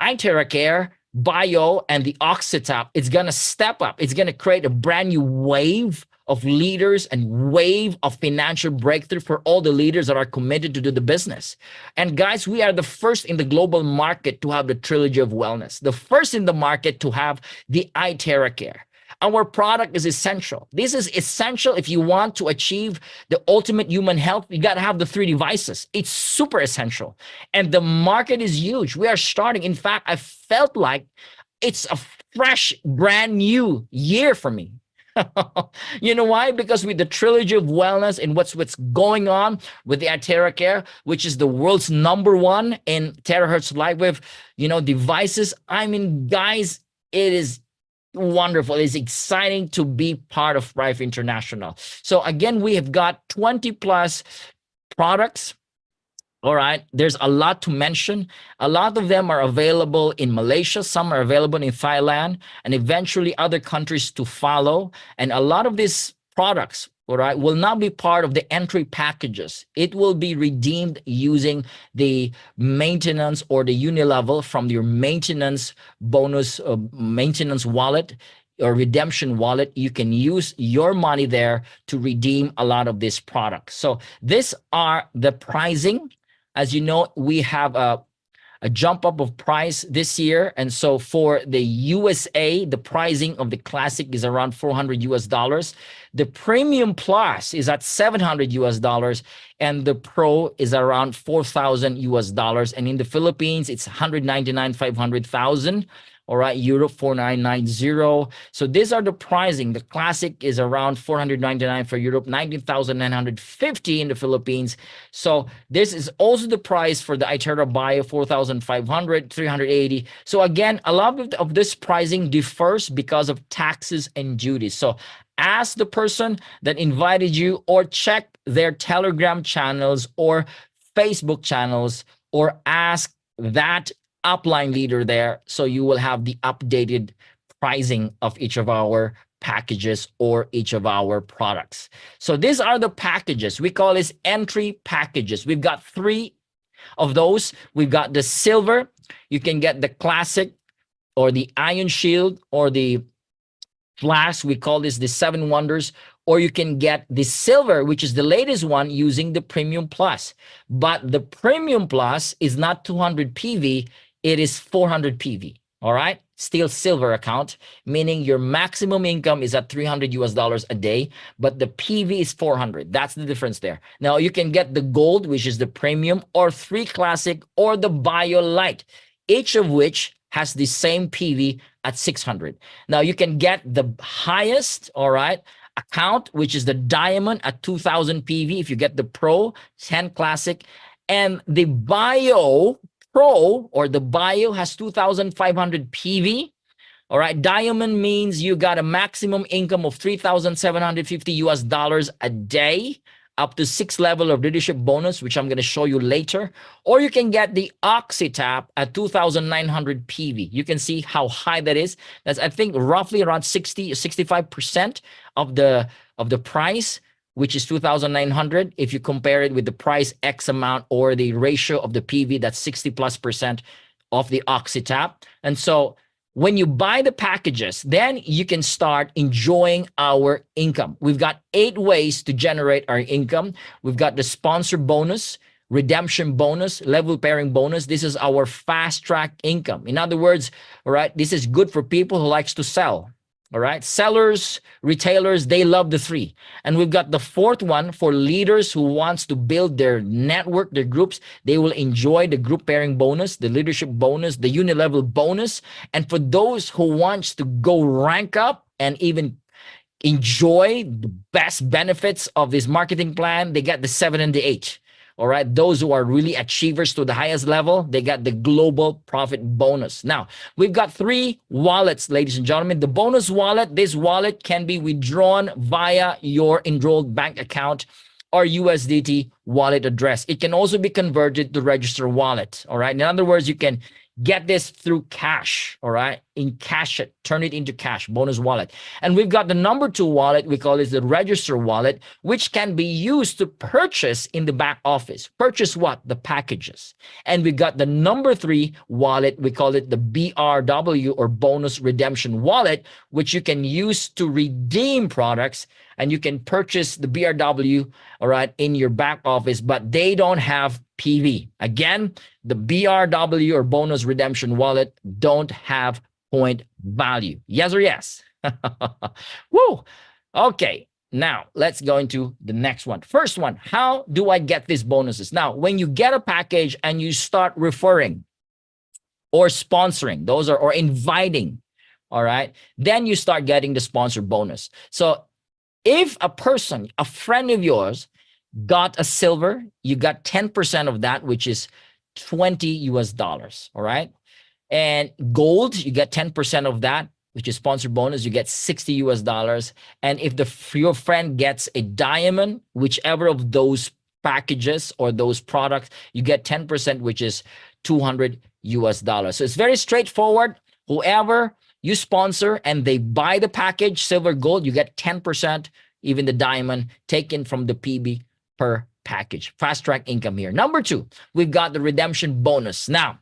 iTerra Care, bio, and the oxytap, it's going to step up. It's going to create a brand new wave of leaders and wave of financial breakthrough for all the leaders that are committed to do the business. And guys, we are the first in the global market to have the trilogy of wellness, the first in the market to have the iTerra Care. Our product is essential. This is essential if you want to achieve the ultimate human health. You got to have the 3 devices. It's super essential. And the market is huge. We are starting. In fact, I felt like it's a fresh, brand new year for me. You know why? Because with the trilogy of wellness and what's going on with the iTerra Care, which is the world's #1 in terahertz light wave, devices. Guys, it is wonderful. It's exciting to be part of Prife International. So again, we have got 20+ products. All right. There's a lot to mention. A lot of them are available in Malaysia. Some are available in Thailand, and eventually other countries to follow. And a lot of these products, all right, will not be part of the entry packages. It will be redeemed using the maintenance or the unilevel from your maintenance bonus, maintenance wallet. or redemption wallet, you can use your money there to redeem a lot of these products. So these are the pricing. As you know, we have a jump up of price this year. And so for the USA, the pricing of the classic is around 400 US dollars. The premium plus is at 700 US dollars, and the pro is around 4,000 US dollars. And in the Philippines, it's 199, 500,000. All right, Europe 4990. So these are the pricing. The classic is around 499 for Europe, 19,950 in the Philippines. So this is also the price for the Itera Bio, 4,500, 380. So again, a lot of this pricing differs because of taxes and duties. So ask the person that invited you, or check their Telegram channels or Facebook channels, or ask that upline leader there, so you will have the updated pricing of each of our packages or each of our products. So these are the packages. We call this entry packages. We've got 3 of those. We've got the silver. You can get the classic or the iron shield or the flask. We call this the 7 wonders. Or you can get the silver, which is the latest one, using the premium plus. But the premium plus is not 200 PV, it is 400 PV. All right, still silver account, meaning your maximum income is at 300 US dollars a day, but the PV is 400. That's the difference there. Now you can get the gold, which is the premium, or 3 classic, or the bio light, each of which has the same PV at 600. Now you can get the highest, all right, account, which is the diamond at 2000 PV if you get the pro, 10 classic, and the bio pro, or the bio, has 2500 PV. All right, diamond means you got a maximum income of 3,750 US dollars a day, up to 6 level of leadership bonus, which I'm going to show you later. Or you can get the OxyTap at 2,900 PV. You can see how high that is. That's, I think, roughly around 60 or 65% of the price, which is 2,900. If you compare it with the price X amount, or the ratio of the PV, that's 60+% of the OxyTap. And so when you buy the packages, then you can start enjoying our income. We've got 8 ways to generate our income. We've got the sponsor bonus, redemption bonus, level pairing bonus. This is our fast track income. In other words, all right, this is good for people who likes to sell. All right, sellers, retailers, they love the 3. And we've got the 4th one for leaders who wants to build their network, their groups. They will enjoy the group pairing bonus, the leadership bonus, the uni-level bonus. And for those who wants to go rank up and even enjoy the best benefits of this marketing plan, they get the 7 and the 8. All right, those who are really achievers to the highest level, they got the global profit bonus. Now, we've got 3 wallets, ladies and gentlemen. The bonus wallet, this wallet can be withdrawn via your enrolled bank account or USDT wallet address. It can also be converted to register wallet. All right, in other words, you can get this through cash, all right? In cash it, turn it into cash, bonus wallet. And we've got the number 2 wallet, we call it the register wallet, which can be used to purchase in the back office. Purchase what? The packages. And we got the number 3 wallet, we call it the BRW, or bonus redemption wallet, which you can use to redeem products, and you can purchase the BRW, all right, in your back office, but they don't have PV. Again, the BRW, or bonus redemption wallet, don't have point value. Yes or yes? Woo! Okay, now let's go into the next one. First one, how do I get these bonuses? Now, when you get a package and you start referring or sponsoring, those are, or inviting, all right, then you start getting the sponsor bonus. So if a person, a friend of yours, got a silver, you got 10% of that, which is 20 US dollars. All right. And gold, you get 10% of that, which is sponsor bonus, you get 60 US dollars. And if your friend gets a diamond, whichever of those packages or those products, you get 10%, which is 200 US dollars. So it's very straightforward. Whoever you sponsor and they buy the package, silver, gold, you get 10%, even the diamond, taken from the PB per package. Fast track income here. Number 2, we've got the redemption bonus. Now,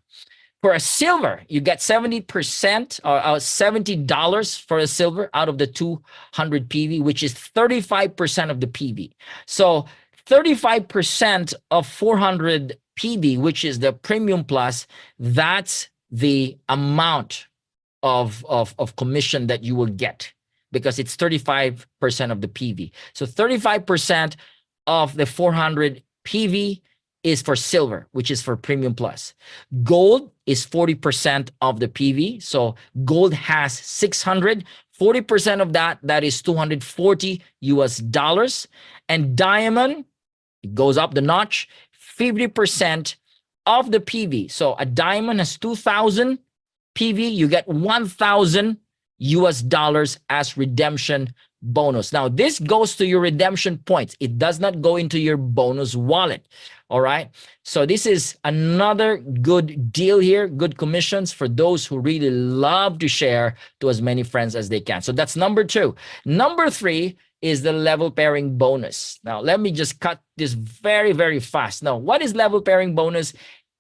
For a silver, you get 70% or $70 for a silver out of the 200 PV, which is 35% of the PV. So 35% of 400 PV, which is the premium plus, that's the amount of commission that you will get, because it's 35% of the PV. So 35% of the 400 PV is for silver, which is for premium plus. Gold is 40% of the PV. So gold has 600, 40% of that, that is 240 US dollars. And diamond, it goes up the notch, 50% of the PV. So a diamond has 2,000 PV, you get 1,000 US dollars as redemption bonus. Now, this goes to your redemption points. It does not go into your bonus wallet. All right. So this is another good deal here, good commissions for those who really love to share to as many friends as they can. So that's number 2. Number 3 is the level pairing bonus. Now, let me just cut this very, very fast. Now, what is level pairing bonus?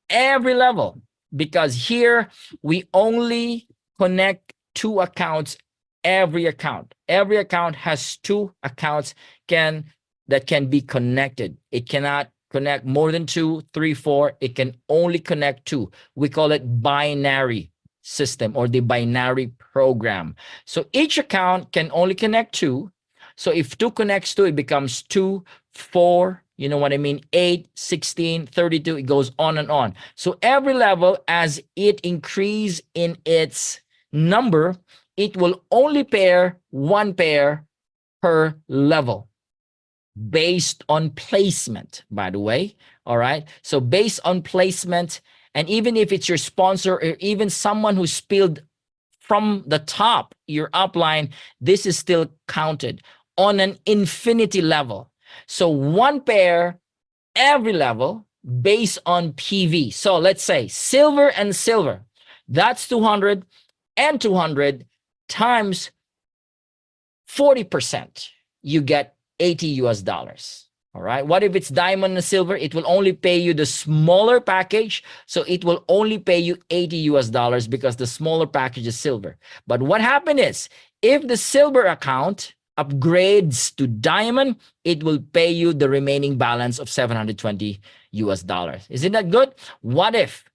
Every level, because here we only connect 2 accounts every account. Every account has 2 accounts that can be connected. It cannot connect more than 2, 3, 4. It can only connect 2. We call it binary system or the binary program. So each account can only connect 2. So if 2 connects 2, it becomes 2, 4, you know what I mean? 8, 16, 32, it goes on and on. So every level, as it increases in its number, it will only pair 1 pair per level based on placement, by the way. All right. So based on placement, and even if it's your sponsor or even someone who spilled from the top, your upline, this is still counted on an infinity level. So 1 pair every level based on PV. So let's say silver and silver, that's 200 and 200 times 40%. You get 80 US dollars. All right. What if it's diamond and silver? It will only pay you the smaller package. So it will only pay you 80 US dollars because the smaller package is silver. But what happened is, if the silver account upgrades to diamond, it will pay you the remaining balance of 720 US dollars. Isn't that good? What if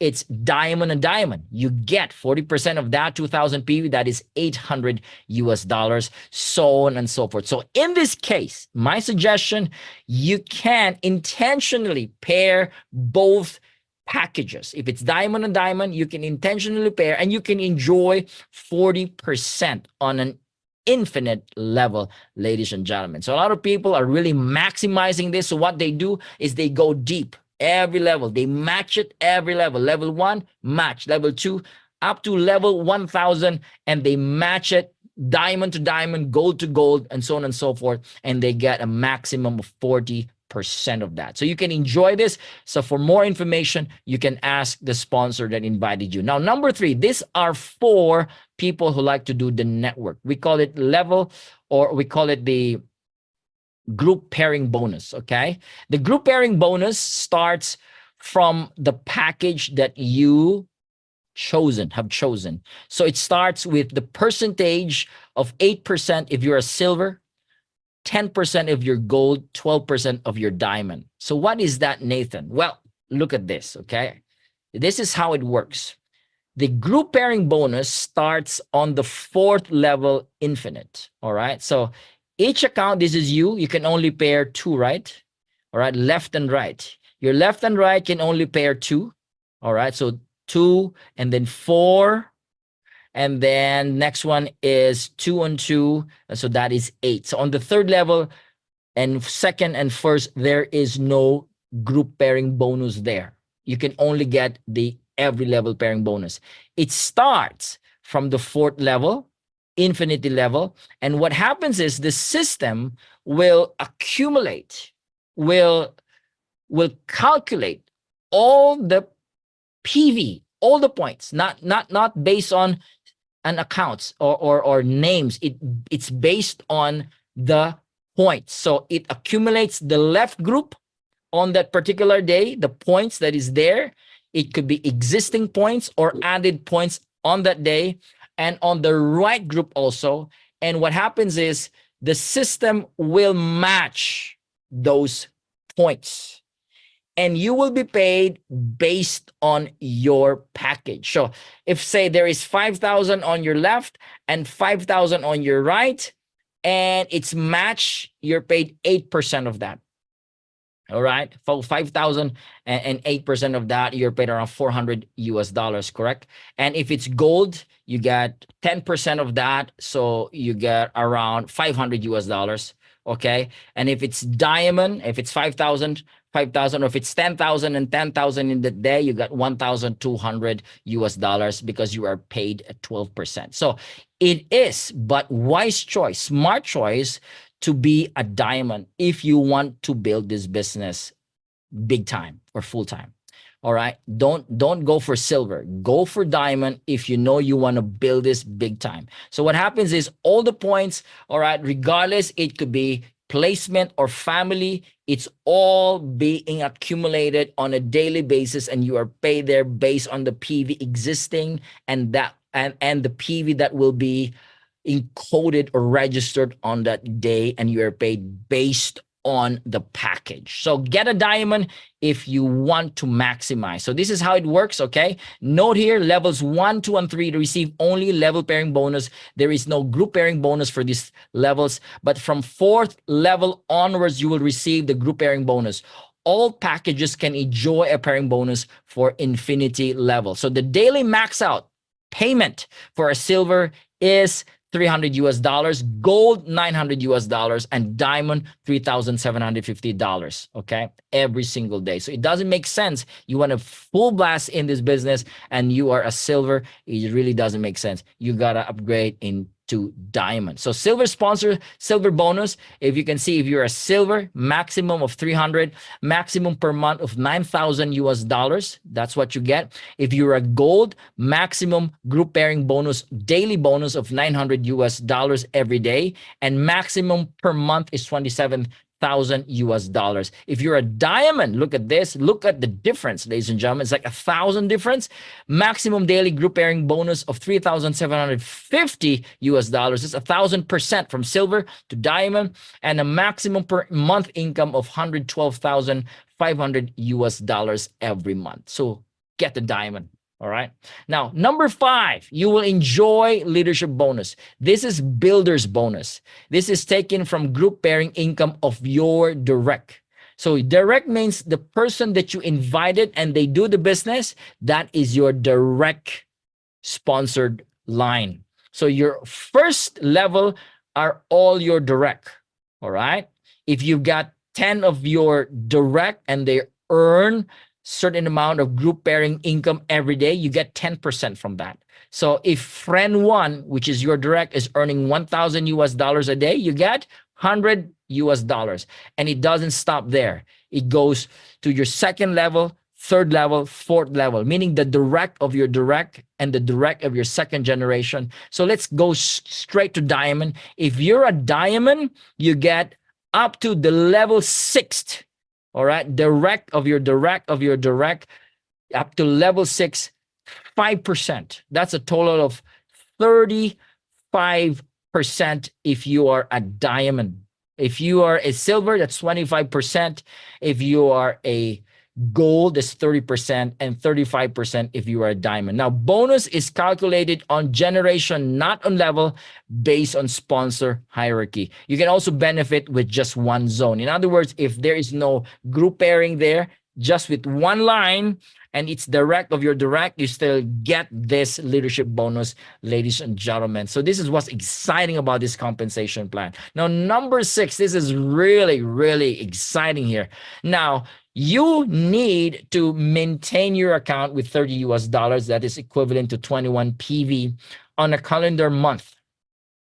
it's diamond and diamond, you get 40% of that 2,000 PV, that is 800 US dollars, so on and so forth. So in this case, my suggestion, you can intentionally pair both packages. If it's diamond and diamond, you can intentionally pair and you can enjoy 40% on an infinite level, ladies and gentlemen. So a lot of people are really maximizing this. So what they do is they go deep. Every level, they match it every level. Level 1, match. Level 2, up to level 1,000, and they match it diamond to diamond, gold to gold, and so on and so forth. And they get a maximum of 40% of that. So you can enjoy this. So for more information, you can ask the sponsor that invited you. Now, number 3, these are for people who like to do the network. We call it level, or we call it the group pairing bonus. Okay, the group pairing bonus starts from the package that you have chosen. So it starts with the percentage of 8% if you're a silver, 10% of your gold, 12% of your diamond. So what is that, Nathan? Well, look at this. Okay, this is how it works. The group pairing bonus starts on the 4th level infinite. All right, so each account, this is you can only pair 2, right? All right, left and right. Your left and right can only pair 2. All right, so 2 and then 4. And then next one is 2 and 2. So that is 8. So on the 3rd level and 2nd and 1st, there is no group pairing bonus there. You can only get the every level pairing bonus. It starts from the 4th level, infinity level, and what happens is the system will accumulate, will calculate all the PV, all the points, not based on an accounts or names. It's based on the points. So it accumulates the left group on that particular day, the points that is there. It could be existing points or added points on that day and on the right group also. And what happens is the system will match those points and you will be paid based on your package. So if say there is 5,000 on your left and 5,000 on your right, and it's matched, you're paid 8% of that. All right. For 5,000 and 8% of that, you're paid around 400 US dollars, correct? And if it's gold, you get 10% of that. So you get around 500 US dollars. Okay. And if it's diamond, if it's 5,000, 5,000, or if it's 10,000 and 10,000 in the day, you got 1,200 US dollars because you are paid at 12%. So it is, but wise choice, smart choice to be a diamond if you want to build this business big time or full time. All right. Don't go for silver. Go for diamond if you know you want to build this big time. So what happens is all the points, all right, regardless, it could be placement or family, it's all being accumulated on a daily basis and you are paid there based on the PV existing and that and the PV that will be encoded or registered on that day, and you are paid based on the package. So get a diamond if you want to maximize. So this is how it works, okay? Note here, levels 1, 2, and 3 to receive only level pairing bonus. There is no group pairing bonus for these levels, but from 4th level onwards, you will receive the group pairing bonus. All packages can enjoy a pairing bonus for infinity level. So the daily max out payment for a silver is 300 US dollars, gold 900 US dollars, and diamond $3,750. Okay, every single day. So it doesn't make sense. You want a full blast in this business and you are a silver. It really doesn't make sense. You gotta upgrade into diamond. So silver sponsor, silver bonus. If you can see, if you're a silver, maximum of 300, maximum per month of 9,000 US dollars. That's what you get. If you're a gold, maximum group pairing bonus, daily bonus of 900 US dollars every day, and maximum per month is 27,000 US dollars. If you're a diamond, look at this. Look at the difference, ladies and gentlemen. It's like 1,000 difference. Maximum daily group pairing bonus of 3,750 US dollars. It's 1,000% from silver to diamond, and a maximum per month income of 112,500 US dollars every month. So get the diamond. All right. Now, number 5, you will enjoy leadership bonus. This is builder's bonus. This is taken from group pairing income of your direct. So direct means the person that you invited and they do the business. That is your direct sponsored line. So your first level are all your direct. All right. If you've got 10 of your direct and they earn certain amount of group pairing income every day, you get 10% from that. So if friend 1, which is your direct, is earning 1,000 US dollars a day, you get 100 US dollars. And it doesn't stop there. It goes to your second level, third level, fourth level, meaning the direct of your direct and the direct of your second generation. So let's go straight to diamond. If you're a diamond, you get up to the level 6th. All right, direct of your direct of your direct up to level 6, 5%. That's a total of 35% if you are a diamond. If you are a silver, that's 25%. If you are a gold, that's 30%, and 35% if you are a diamond. Now, bonus is calculated on generation, not on level, based on sponsor hierarchy. You can also benefit with just one zone. In other words, if there is no group pairing there, just with one line, and it's direct of your direct, you still get this leadership bonus, ladies and gentlemen. So this is what's exciting about this compensation plan. Now, number 6, this is really, really exciting here. Now, you need to maintain your account with 30 US dollars. That is equivalent to 21 PV on a calendar month.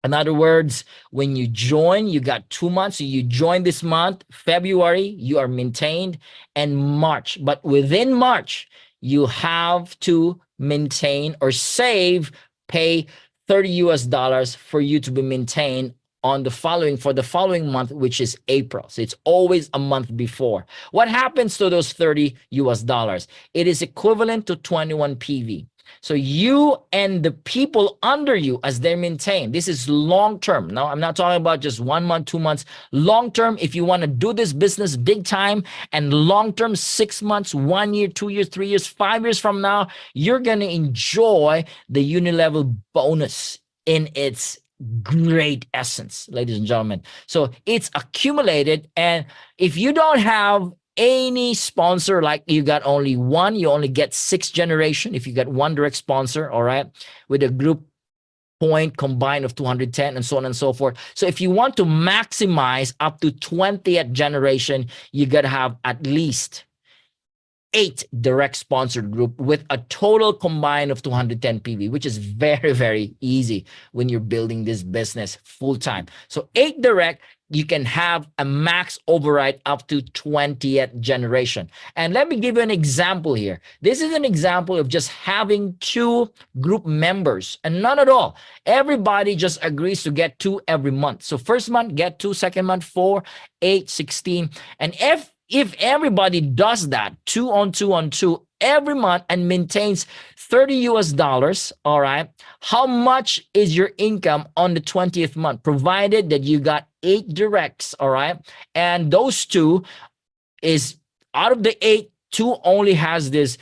In other words, when you join, you got 2 months. So you join this month, February, you are maintained, and March. But within March, you have to maintain or save, pay 30 US dollars for you to be maintained on the following month, which is April. So it's always a month before. What happens to those 30 US dollars? It is equivalent to 21 PV. So you and the people under you, as they maintain, this is long term. Now, I'm not talking about just 1 month, 2 months. Long term, if you want to do this business big time, and long term, 6 months, 1 year, 2 years, 3 years, 5 years from now, you're going to enjoy the unilevel bonus in its great essence, ladies and gentlemen. So it's accumulated. And if you don't have any sponsor, like you got only one, you only get 6th generation. If you got one direct sponsor, all right, with a group point combined of 210 and so on and so forth. So if you want to maximize up to 20th generation, you got to have at least 8 direct sponsored group with a total combined of 210 PV, which is very, very easy when you're building this business full time. So 8 direct, you can have a max override up to 20th generation. And let me give you an example here. This is an example of just having 2 group members, and none at all. Everybody just agrees to get 2 every month. So first month, get 2, second month, 4, 8, 16. And if everybody does that 2 on 2 on 2 every month and maintains 30 US dollars, all right, how much is your income on the 20th month, provided that you got 8 directs, all right, and those 2 is out of the 8, 2 only has this,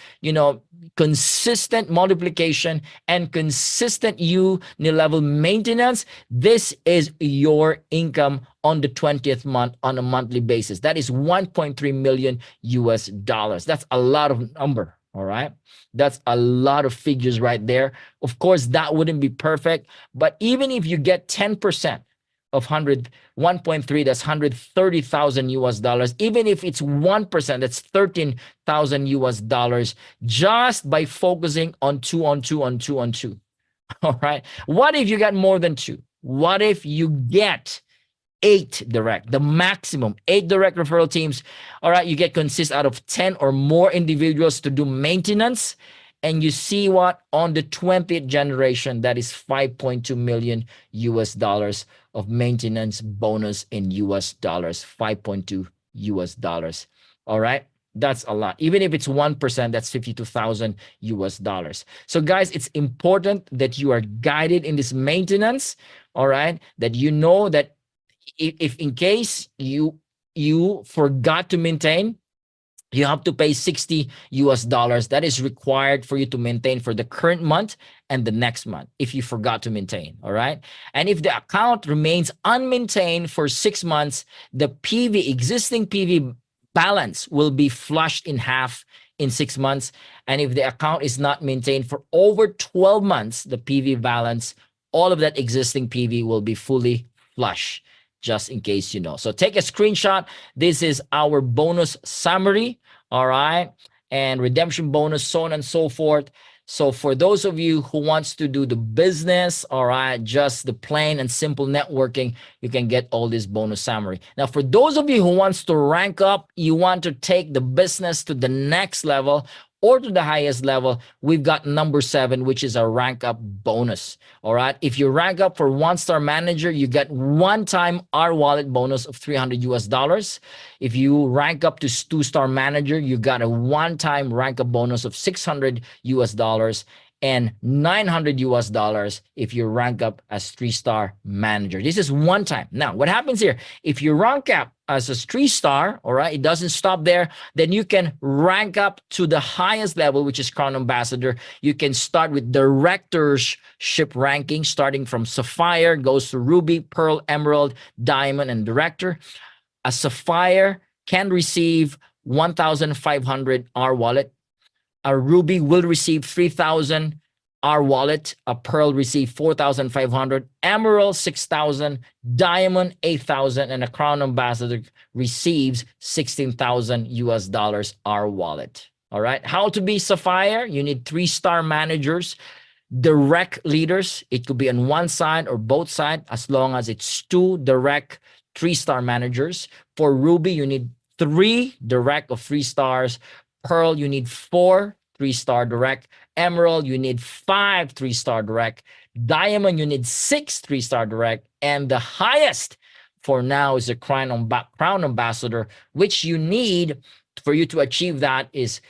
consistent multiplication and consistent unilevel maintenance. This is your income on the 20th month on a monthly basis. That is 1.3 million US dollars. That's a lot of number. All right. That's a lot of figures right there. Of course, that wouldn't be perfect, but even if you get 10% of 1.3, that's 130,000 US dollars. Even if it's 1%, that's 13,000 US dollars, just by focusing on 2 on 2 on 2 on 2. All right. What if you got more than 2? What if you get 8 direct, the maximum 8 direct referral teams? All right, you get consist out of 10 or more individuals to do maintenance. And you see what? On the 20th generation, that is 5.2 million US dollars of maintenance bonus in US dollars, 5.2 US dollars. All right. That's a lot. Even if it's 1%, that's 52,000 US dollars. So guys, it's important that you are guided in this maintenance. All right. That you know that if in case you forgot to maintain, you have to pay 60 US dollars. That is required for you to maintain for the current month and the next month if you forgot to maintain. All right. And if the account remains unmaintained for 6 months, the existing PV balance will be flushed in half in 6 months. And if the account is not maintained for over 12 months, the PV balance, all of that existing PV will be fully flush, just in case you know. So take a screenshot. This is our bonus summary, all right, and redemption bonus, so on and so forth. So for those of you who wants to do the business, all right, just the plain and simple networking, you can get all this bonus summary. Now, for those of you who wants to rank up, you want to take the business to the next level or to the highest level, we've got number 7, which is a rank up bonus. All right. If you rank up for 1-star manager, you get one-time our wallet bonus of 300 US dollars. If you rank up to 2-star manager, you got a one-time rank up bonus of 600 US dollars and 900 US dollars if you rank up as 3-star manager. This is one time. Now, what happens here? If you rank up as a 3-star, all right, it doesn't stop there. Then you can rank up to the highest level, which is Crown Ambassador. You can start with directorship ranking, starting from Sapphire, goes to Ruby, Pearl, Emerald, Diamond, and Director. A Sapphire can receive 1,500 R wallet. A Ruby will receive 3,000 R wallet. A Pearl receive 4,500. Emerald 6,000. Diamond 8,000. And a Crown Ambassador receives 16,000 US dollars R wallet. All right. How to be Sapphire? You need 3-star managers, direct leaders. It could be on one side or both sides, as long as it's 2 direct 3-star managers. For Ruby, you need 3 direct of 3 stars. Pearl, you need 4 3-star direct. Emerald, you need 5 3-star direct. Diamond, you need 6 3-star direct. And the highest for now is a crown ambassador, which you need for you to achieve that is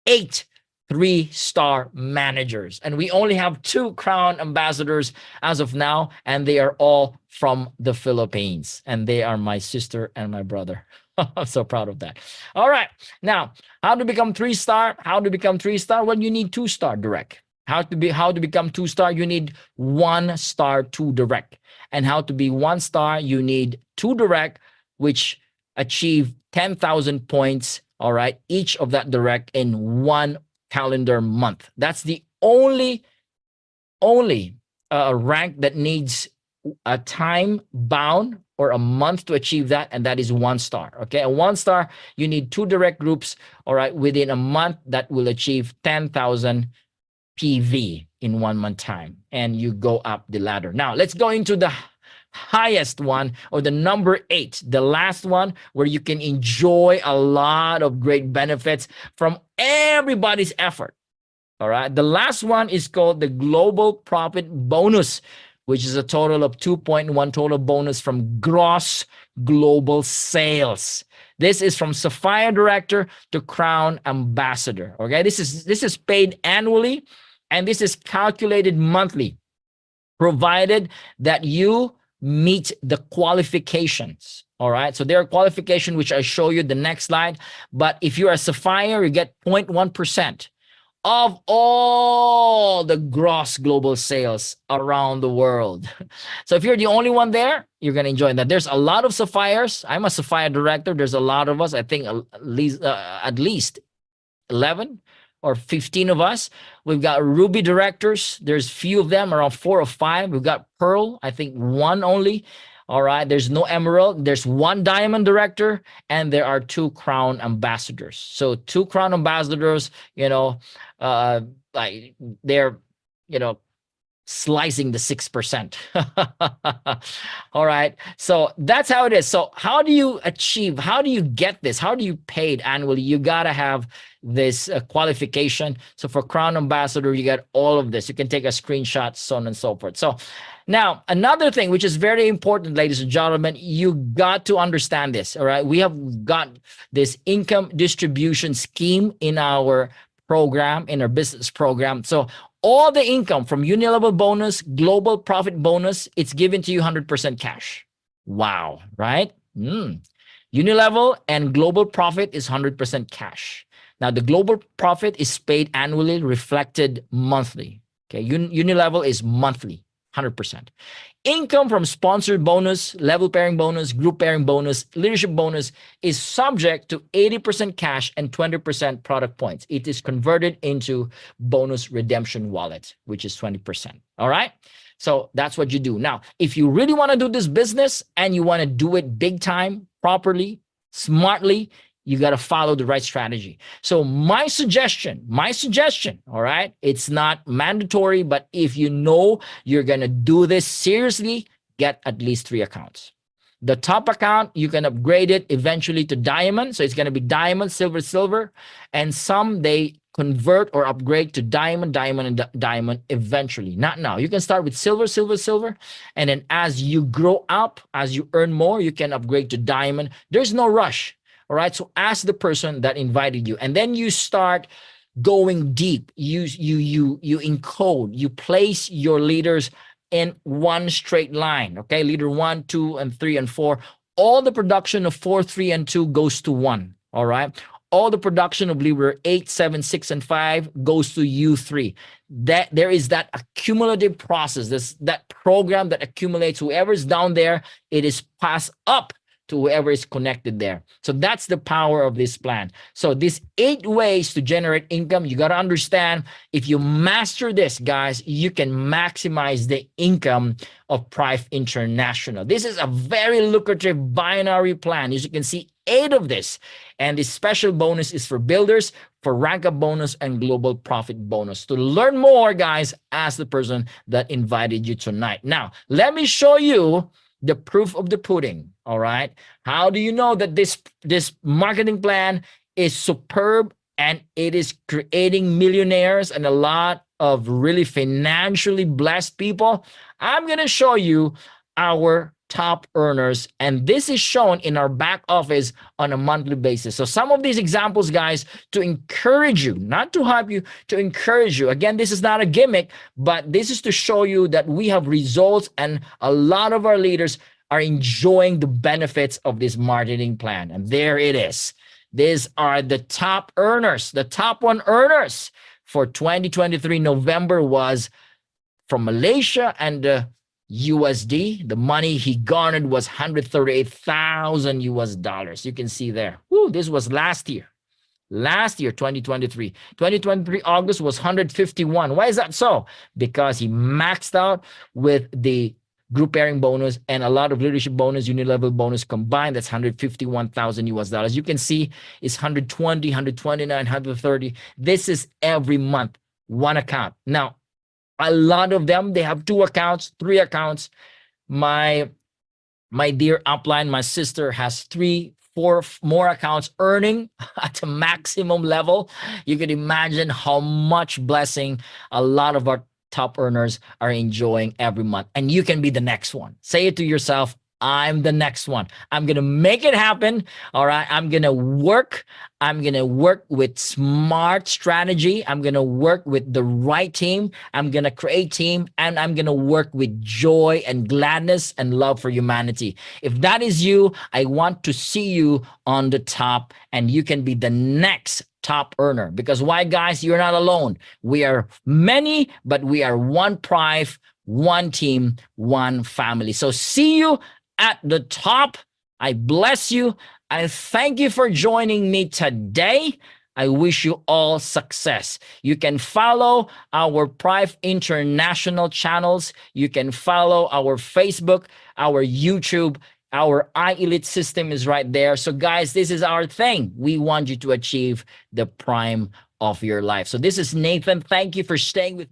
8 3-star managers. And we only have 2 crown ambassadors as of now, and they are all from the Philippines. And they are my sister and my brother. I'm so proud of that. All right. Now, how to become 3-star? How to become 3-star? Well, you need 2-star direct. How to become 2-star? You need 1-star 2 direct. And how to be 1-star? You need 2 direct, which achieve 10,000 points. All right, each of that direct in 1 calendar month. That's the only rank that needs a time bound or a month to achieve that, and that is 1-star. Okay, a 1-star, you need 2 direct groups, all right, within a month that will achieve 10,000 PV in 1 month time, and you go up the ladder. Now let's go into the highest one, or the number 8, the last one, where you can enjoy a lot of great benefits from everybody's effort. All right, the last one is called the global profit bonus, which is a total of 2.1 total bonus from gross global sales. This is from Sapphire Director to Crown Ambassador. Okay, this is paid annually, and this is calculated monthly, provided that you meet the qualifications. All right, so there are qualifications which I show you the next slide. But if you're a Sapphire, you get 0.1% of all the gross global sales around the world. So if you're the only one there, you're going to enjoy that. There's a lot of Sapphires. I'm a Sapphire Director. There's a lot of us. I think at least 11 or 15 of us. We've got Ruby Directors. There's few of them, around 4 or 5. We've got Pearl, I think 1 only. All right, there's no Emerald. There's 1 Diamond Director, and there are 2 Crown Ambassadors. So 2 Crown Ambassadors, like they're, slicing the 6%. All right, so that's how it is. So how do you get this? How do you pay it annually? You gotta have this qualification. So for Crown Ambassador, you get all of this. You can take a screenshot, so on and so forth. So now, another thing which is very important, ladies and gentlemen, you got to understand this. All right, we have got this income distribution scheme in our program, in our business program. So all the income from uni-level bonus, global profit bonus, it's given to you 100% cash. Wow, right? Uni-level and global profit is 100% cash. Now, the global profit is paid annually, reflected monthly. Okay, uni-level is monthly, 100%. Income from sponsored bonus, level pairing bonus, group pairing bonus, leadership bonus is subject to 80% cash and 20% product points. It is converted into bonus redemption wallet, which is 20%. All right. So that's what you do. Now, if you really want to do this business and you want to do it big time, properly, smartly, you got to follow the right strategy. So my suggestion, all right, it's not mandatory, but if you know you're going to do this seriously, get at least 3 accounts. The top account, you can upgrade it eventually to diamond. So it's going to be diamond, silver, silver. And some they convert or upgrade to diamond, and diamond eventually. Not now. You can start with silver, silver, silver. And then as you grow up, as you earn more, you can upgrade to diamond. There's no rush. All right, so ask the person that invited you, and then you start going deep. You encode, you place your leaders in one straight line. Okay, leader 1, 2, and 3, and 4. All the production of 4, 3, and 2 goes to 1. All right, all the production of leader 8, 7, 6, and 5 goes to U3. That there is that accumulative process. That program that accumulates. Whoever's down there, it is passed up to whoever is connected there. So that's the power of this plan. So these 8 ways to generate income, you got to understand, if you master this, guys, you can maximize the income of Prife International. This is a very lucrative binary plan. As you can see, 8 of this. And the special bonus is for builders, for rank up bonus, and global profit bonus. To learn more, guys, ask the person that invited you tonight. Now, let me show you the proof of the pudding. All right, how do you know that this marketing plan is superb and it is creating millionaires and a lot of really financially blessed people. I'm going to show you our top earners, and this is shown in our back office on a monthly basis. So some of these examples, guys, to encourage you, not to help you, to encourage you. Again, this is not a gimmick, but this is to show you that we have results, and a lot of our leaders are enjoying the benefits of this marketing plan. And there it is. These are the top earners. The top one earners for 2023 November was from Malaysia and USD. The money he garnered was 138,000 US dollars. You can see there. Woo, this was last year. Last year, 2023. 2023 August was 151. Why is that so? Because he maxed out with the group pairing bonus and a lot of leadership bonus, unit level bonus combined. That's 151,000 US dollars. You can see it's 120, 129, 130. This is every month, one account. Now, a lot of them, they have 2 accounts, 3 accounts. My dear upline, my sister has 3, 4 more accounts earning at a maximum level. You can imagine how much blessing a lot of our top earners are enjoying every month. And you can be the next one. Say it to yourself, I'm the next one. I'm going to make it happen. All right. I'm going to work. I'm going to work with smart strategy. I'm going to work with the right team. I'm going to create team, and I'm going to work with joy and gladness and love for humanity. If that is you, I want to see you on the top, and you can be the next top earner. Because why, guys? You're not alone. We are many, but we are one Prife, one team, one family. So see you at the top. I bless you. I thank you for joining me today. I wish you all success. You can follow our Prife International channels. You can follow our Facebook, our YouTube. Our iElite system is right there. So guys, this is our thing. We want you to achieve the prime of your life. So this is Nathan. Thank you for staying with me.